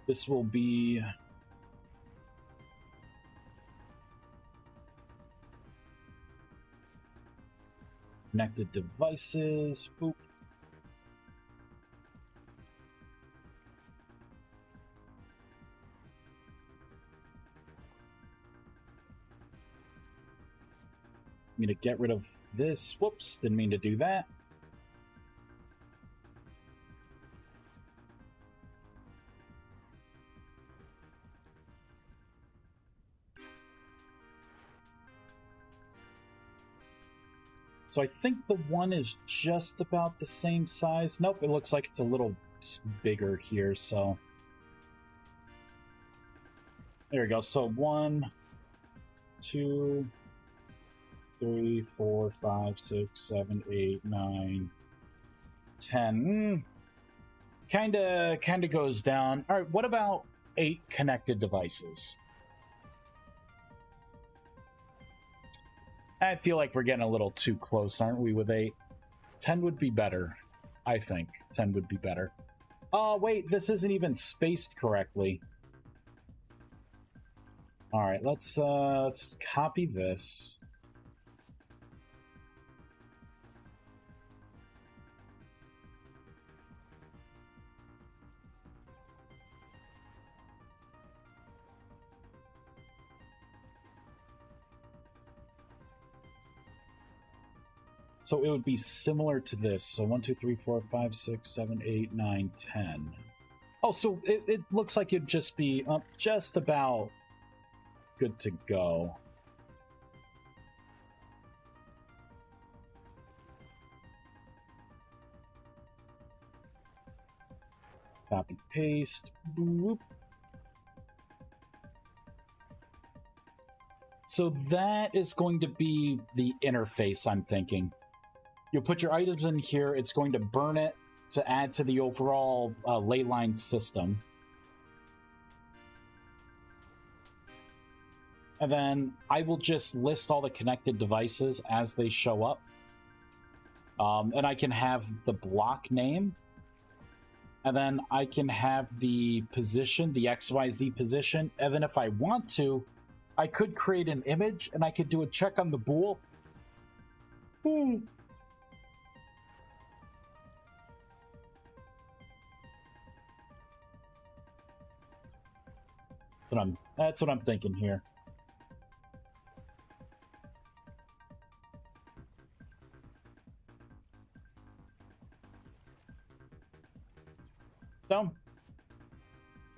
this will be connected devices. Boop. I'm going to get rid of this. Whoops, didn't mean to do that. So I think the one is just about the same size. Nope, it looks like it's a little bigger here, so... There we go. So 1, 2... 3, 4, 5, 6, 7, 8, 9, 10. Kinda goes down. All right, what about 8 connected devices? I feel like we're getting a little too close, aren't we, with 8? 10 would be better, I think. 10 would be better. Oh, wait, this isn't even spaced correctly. All right, let's copy this. So it would be similar to this. So 1, 2, 3, 4, 5, 6, 7, 8, 9, 10. Oh, so it looks like it'd just be just about good to go. Copy, paste. Boop. So that is going to be the interface, I'm thinking. You'll put your items in here. It's going to burn it to add to the overall ley line system. And then I will just list all the connected devices as they show up. And I can have the block name. And then I can have the position, the XYZ position. And then if I want to, I could create an image and I could do a check on the bool. That's what I'm thinking here. So,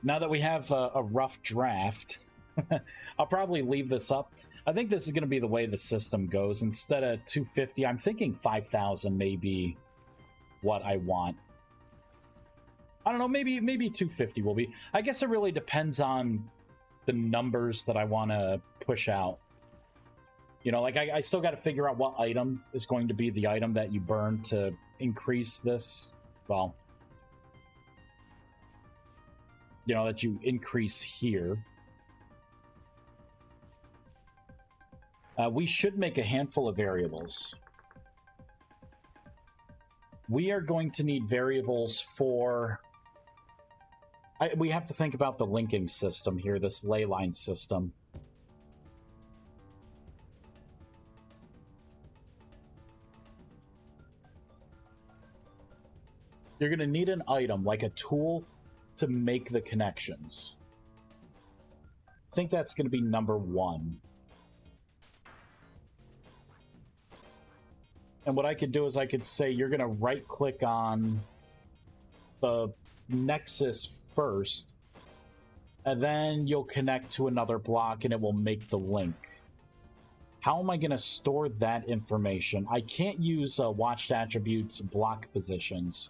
now that we have a rough draft, I'll probably leave this up. I think this is going to be the way the system goes. Instead of 250, I'm thinking 5,000 may be what I want. I don't know, maybe 250 will be. I guess it really depends on the numbers that I want to push out. You know, like I still got to figure out what item is going to be the item that you burn to increase this. Well, you know, that you increase here. We should make a handful of variables. We are going to need variables for... we have to think about the linking system here, this ley line system. You're going to need an item, like a tool, to make the connections. I think that's going to be number 1. And what I could do is I could say you're going to right-click on the Nexus first, and then you'll connect to another block and it will make the link. How am I going to store that information? I can't use watched attributes block positions.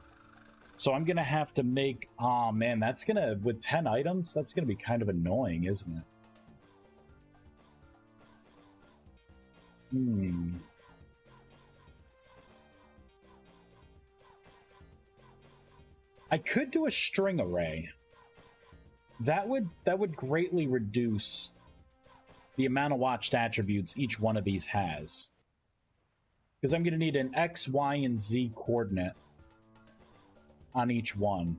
So I'm going to have to make... Oh, man, that's going to... With 10 items, that's going to be kind of annoying, isn't it? I could do a string array. That would greatly reduce the amount of watched attributes each one of these has. Because I'm going to need an X, Y, and Z coordinate on each one.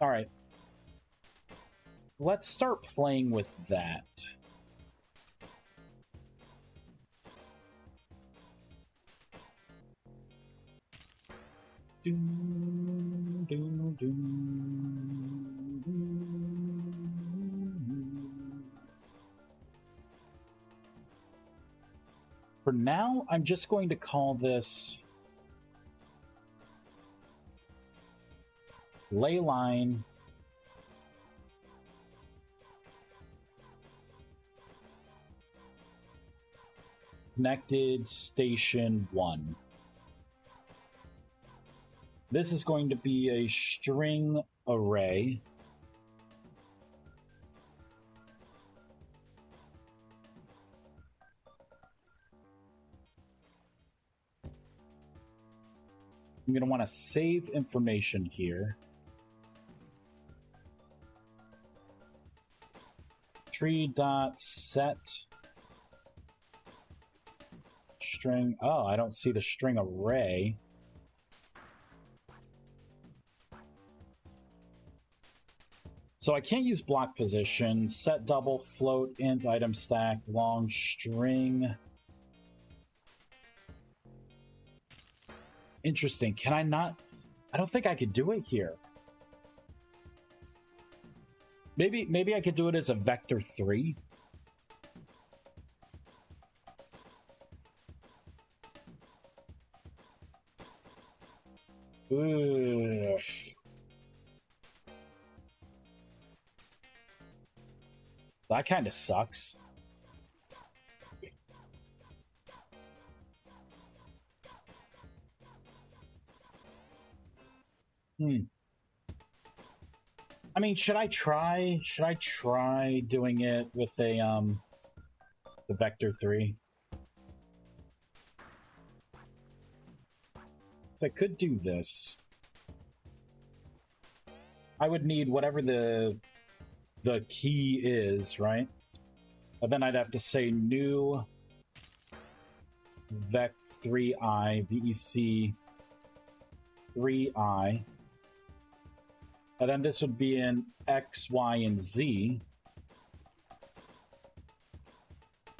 All right. Let's start playing with that. For now, I'm just going to call this ley line connected station 1. This is going to be a string array. I'm going to want to save information here. Tree.set string. Oh, I don't see the string array. So I can't use block position, set double, float, int, item stack, long string. Interesting. Can I not? I don't think I could do it here. Maybe I could do it as a vector 3. Ugh. That kind of sucks. I mean, should I try doing it with a the vector 3? So I could do this. I would need whatever the key is, right? And then I'd have to say new vec3i, vec 3i. And then this would be in X, Y, and Z.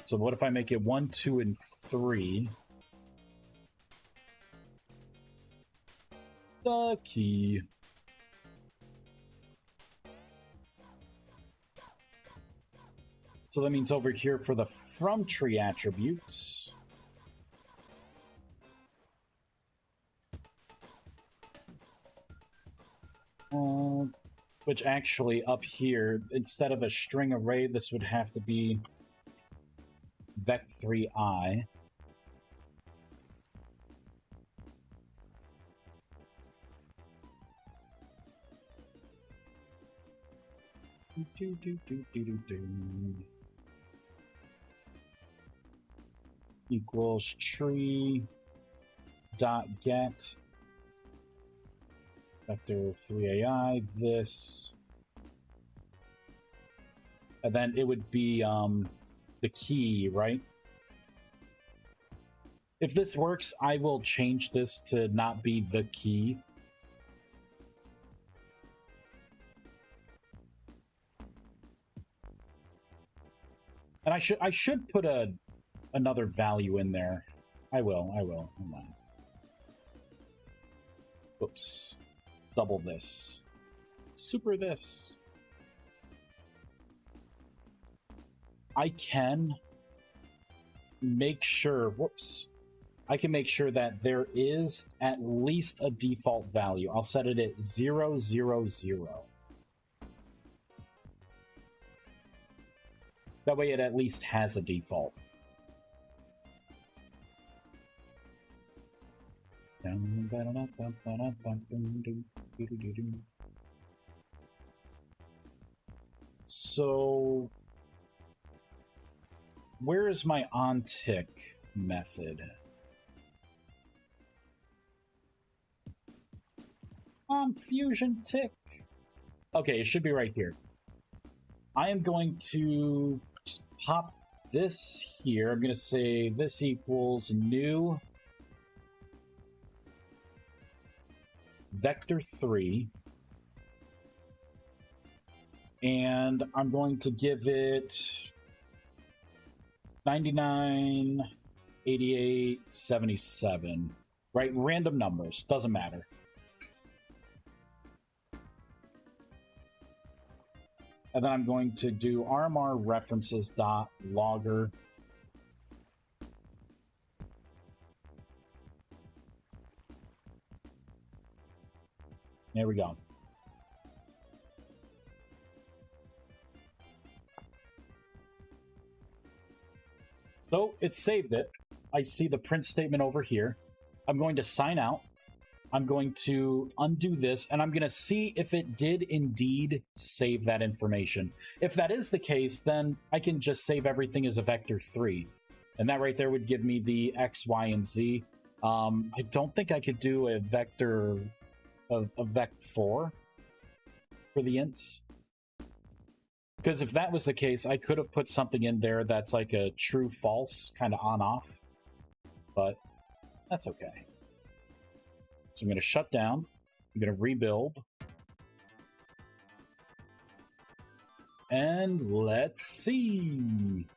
So what if I make it 1, 2, and 3? The key. So that means over here for the from tree attributes. Which actually up here, instead of a string array, this would have to be vec3i. Equals tree dot get vector 3ai this, and then it would be the key, right? If this works, I will change this to not be the key. And I should put another value in there. I will. Hold on. Oops. Double this. Super this. I can make sure, I can make sure that there is at least a default value. I'll set it at 0, 0, 0. That way it at least has a default. So, where is my onTick method? On Fusion Tick. Okay, it should be right here. I am going to just pop this here. I'm going to say this equals new vector 3. And I'm going to give it 99, 88, 77. Right? Random numbers. Doesn't matter. And then I'm going to do RMR references dot logger. There we go. So it saved it. I see the print statement over here. I'm going to sign out. I'm going to undo this, and I'm going to see if it did indeed save that information. If that is the case, then I can just save everything as a vector 3. And that right there would give me the X, Y, and Z. I don't think I could do a vector, a vect4 for the ints. Because if that was the case, I could have put something in there that's like a true false, kind of on off. But that's okay. So I'm going to shut down. I'm going to rebuild. And let's see.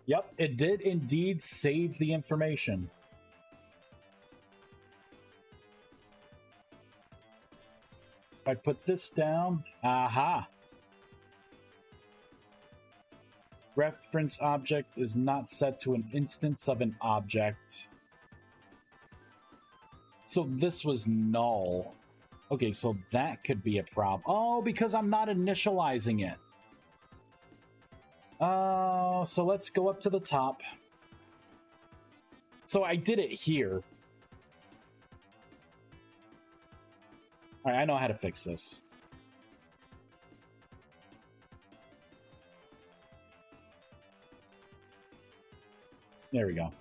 Yep, it did indeed save the information. If I put this down, aha. Reference object is not set to an instance of an object. So this was null. Okay, so that could be a problem. Oh, because I'm not initializing it. So let's go up to the top. So I did it here. All right, I know how to fix this. There we go.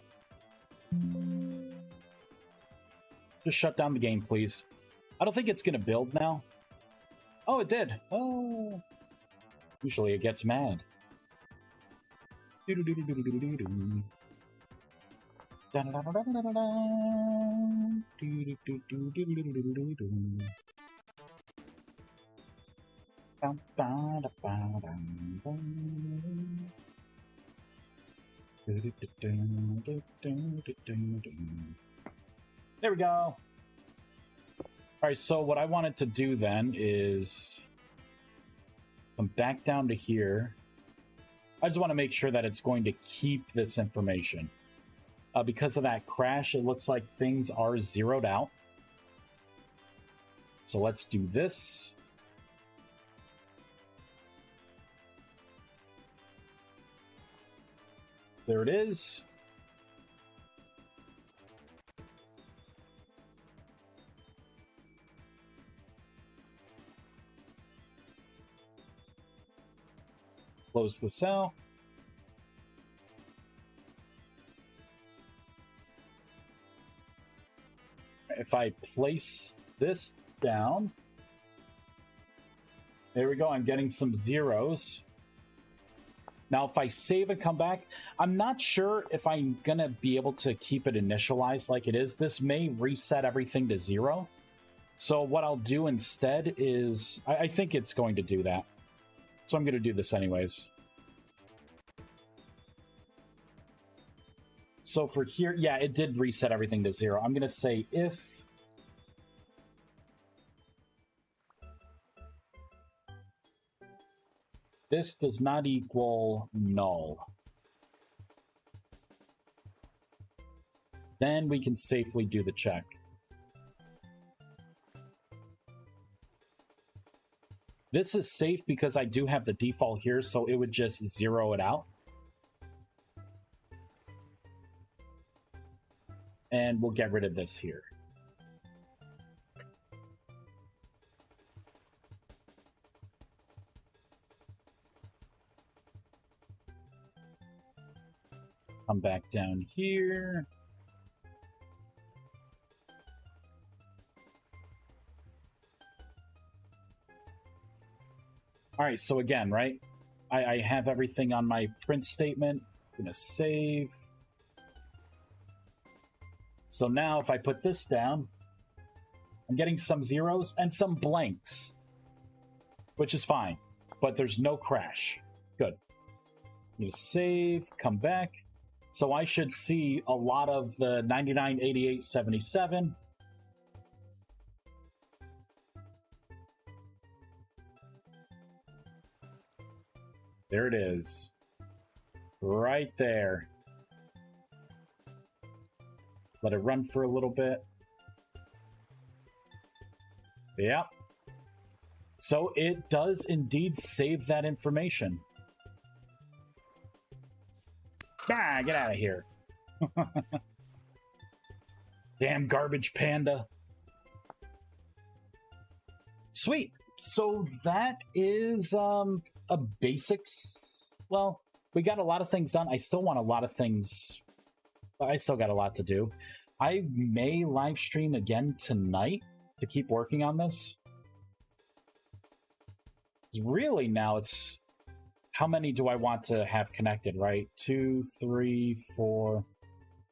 Just shut down the game, please. I don't think it's going to build now. Oh, it did. Oh. Usually it gets mad. There we go. All right, so what I wanted to do then is come back down to here. I just want to make sure that it's going to keep this information. Because of that crash, it looks like things are zeroed out. So let's do this. There it is. Close the cell. If I place this down, there we go. I'm getting some zeros. Now, if I save and come back, I'm not sure if I'm going to be able to keep it initialized like it is. This may reset everything to 0. So what I'll do instead is, I think it's going to do that. So I'm going to do this anyways. So for here, yeah, it did reset everything to 0. I'm going to say if this does not equal null, then we can safely do the check. This is safe because I do have the default here, so it would just 0 it out. And we'll get rid of this here. Come back down here. All right, so again, right? I have everything on my print statement. I'm gonna save. So now if I put this down, I'm getting some zeros and some blanks, which is fine, but there's no crash. Good. I'm gonna save, come back. So I should see a lot of the 99, 88, 77. There it is. Right there. Let it run for a little bit. Yeah. So it does indeed save that information. Ah, get out of here. Damn garbage panda. Sweet. So that is a basics. Well, we got a lot of things done. I still want a lot of things. I still got a lot to do. I may live stream again tonight to keep working on this. Really, now it's how many do I want to have connected, right? 2, 3, 4,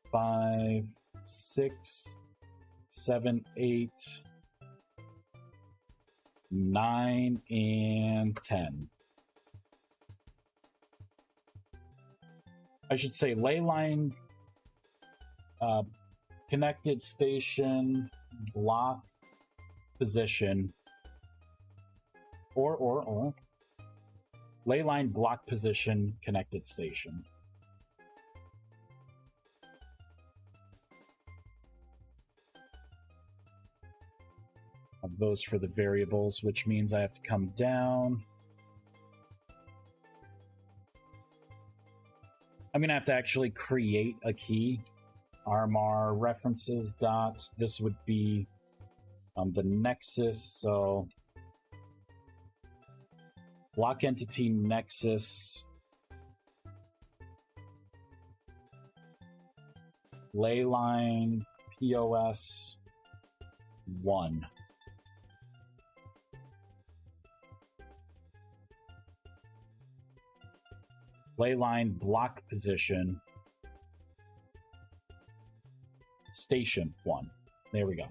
5, 6, 7, 8, 9, and 10. I should say ley line, connected station, block, position, or ley line, block, position, connected station. Of those for the variables, which means I have to come down. I'm gonna have to actually create a key. RMR references dots. This would be the Nexus, so block entity Nexus, ley line POS 1. Ley line block position station 1. There we go.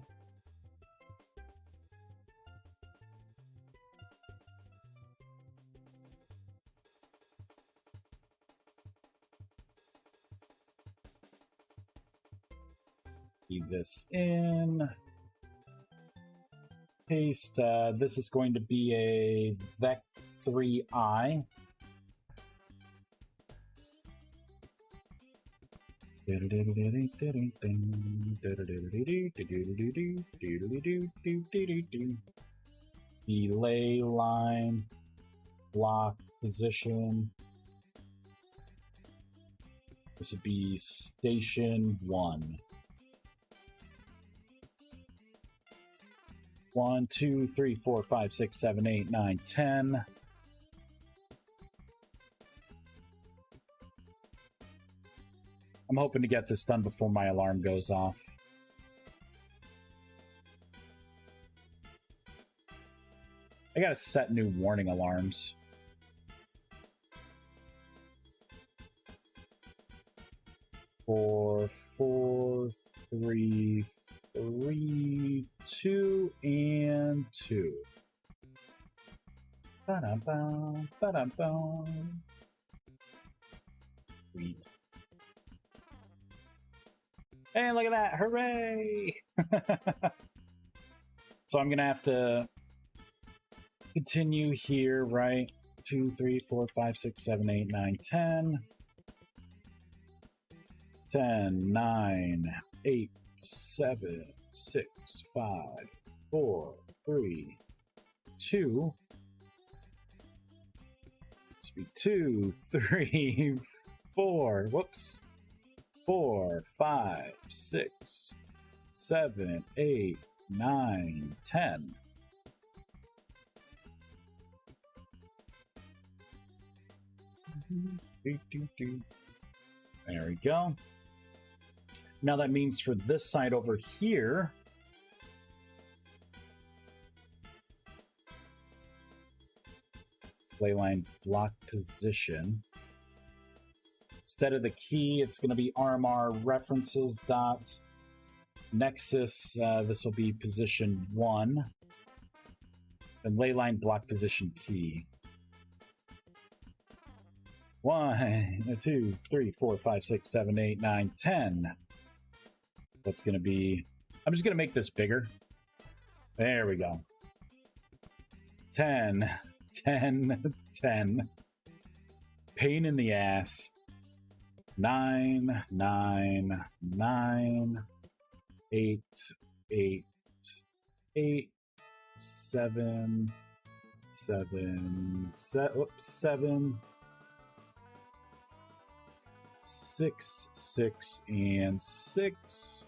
Leave this in. Paste. This is going to be a vec3i. The ley line block position. This would be station 1. 1, 2, 3, 4, 5, 6, 7, 8, 9, 10. I'm hoping to get this done before my alarm goes off. I gotta set new warning alarms. Four, 3, 2, and 2. Ba-dum-bum, ba-dum-bum. Sweet. And look at that! Hooray! So I'm gonna have to continue here, right? 2, 3, 4, 5, 6, 7, 8, 9, 10. 10, 9, 8, 7, 6, 5, 4, 3, 2. Let's be 2, 3, 4. Whoops. 4, 5, 6, 7, 8, 9, 10. There we go. Now that means for this side over here, ley line block position. Instead of the key, it's going to be RMR references dot Nexus. This will be position 1. And ley line block position key. 1, 2, 3, 4, 5, 6, 7, 8, 9, 10. That's going to be... I'm just going to make this bigger. There we go. 10, 10, 10. Pain in the ass. 9, 9, 9. 8, 8, 8. 7, 7, 7. Oops, 7. 6, 6, and 6.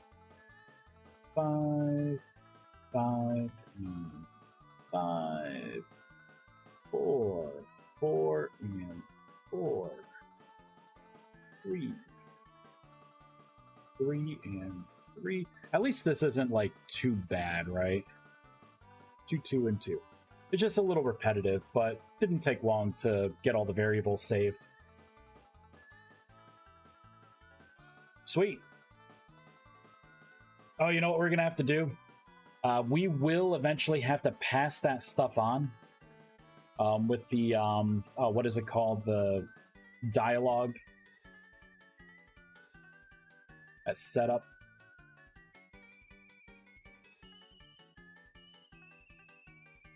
5, 5, and 5. 4, 4, and 4. 3, 3, and 3. At least this isn't like too bad, right? 2, 2, and 2. It's just a little repetitive, but didn't take long to get all the variables saved. Sweet. Oh, you know what we're gonna have to do? We will eventually have to pass that stuff on with the what is it called? The dialogue. That setup.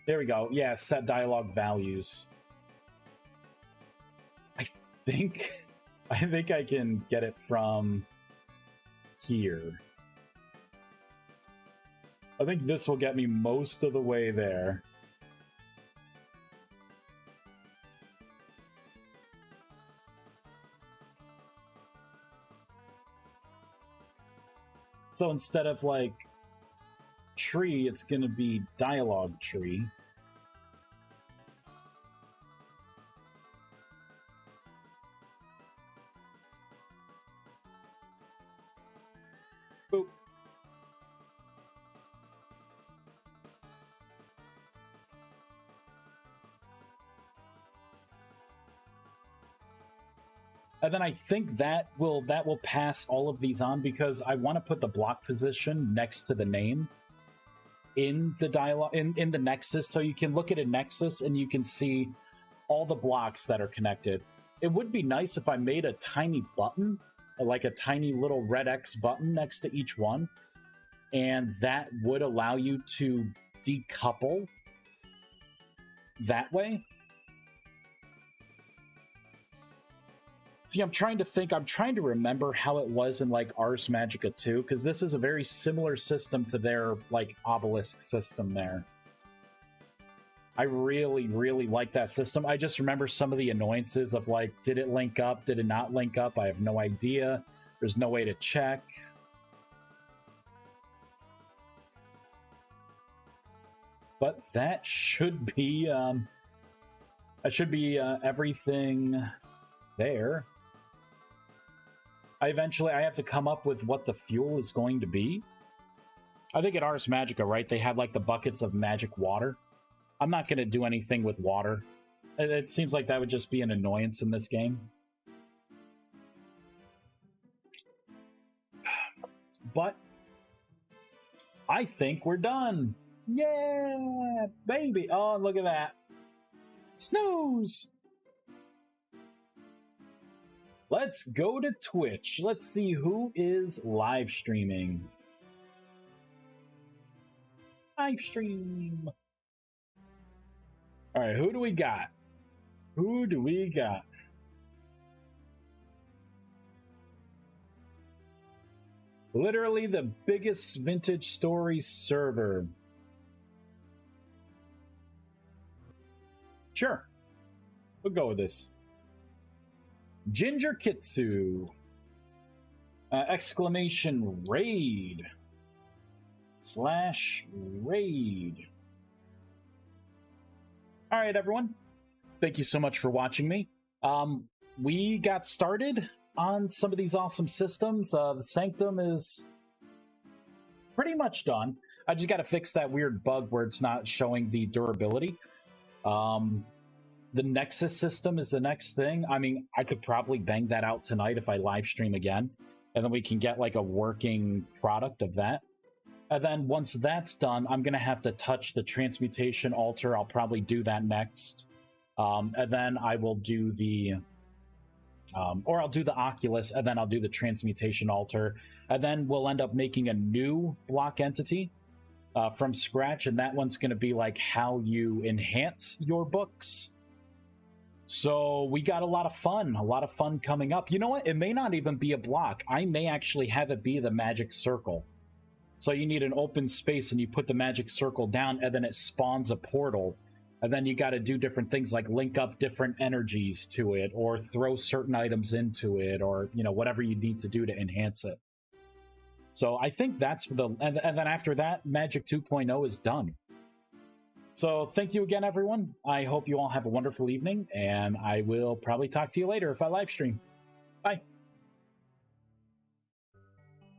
There we go. Yeah, set dialogue values. I think I can get it from here. I think this will get me most of the way there. So instead of like tree, it's going to be dialogue tree. Boop. And then I think that will pass all of these on, because I want to put the block position next to the name in the dialogue in the Nexus, so you can look at a Nexus and you can see all the blocks that are connected. It would be nice if I made a tiny button, like a tiny little red X button next to each one, and that would allow you to decouple that way. See, I'm trying to remember how it was in like Ars Magica 2, because this is a very similar system to their like obelisk system there. I really, really like that system. I just remember some of the annoyances of like, did it link up? Did it not link up? I have no idea. There's no way to check. But that should be everything there. I have to come up with what the fuel is going to be. I think at Ars Magica, right, they had like the buckets of magic water. I'm not going to do anything with water. It seems like that would just be an annoyance in this game. But I think we're done. Yeah, baby. Oh, look at that. Snooze. Let's go to Twitch. Let's see who is live streaming. Live stream. All right, who do we got? Who do we got? Literally the biggest vintage story server. Sure. We'll go with this. Ginger Kitsu. Exclamation raid. /raid. All right, everyone. Thank you so much for watching me. We got started on some of these awesome systems. The Sanctum is pretty much done. I just got to fix that weird bug where it's not showing the durability. The Nexus system is the next thing. I mean, I could probably bang that out tonight if I live stream again, and then we can get like a working product of that. And then once that's done, I'm going to have to touch the transmutation altar. I'll probably do that next. And then I will do the... or I'll do the Oculus, and then I'll do the transmutation altar. And then we'll end up making a new block entity from scratch, and that one's going to be like how you enhance your books. So we got a lot of fun coming up. You know what? It may not even be a block. I may actually have it be the magic circle. So you need an open space, and you put the magic circle down, and then it spawns a portal And then you got to do different things like link up different energies to it, or throw certain items into it, or, you know, whatever you need to do to enhance it. So I think that's and then after that, Magic 2.0 is done. So thank you again, everyone. I hope you all have a wonderful evening, and I will probably talk to you later if I live stream.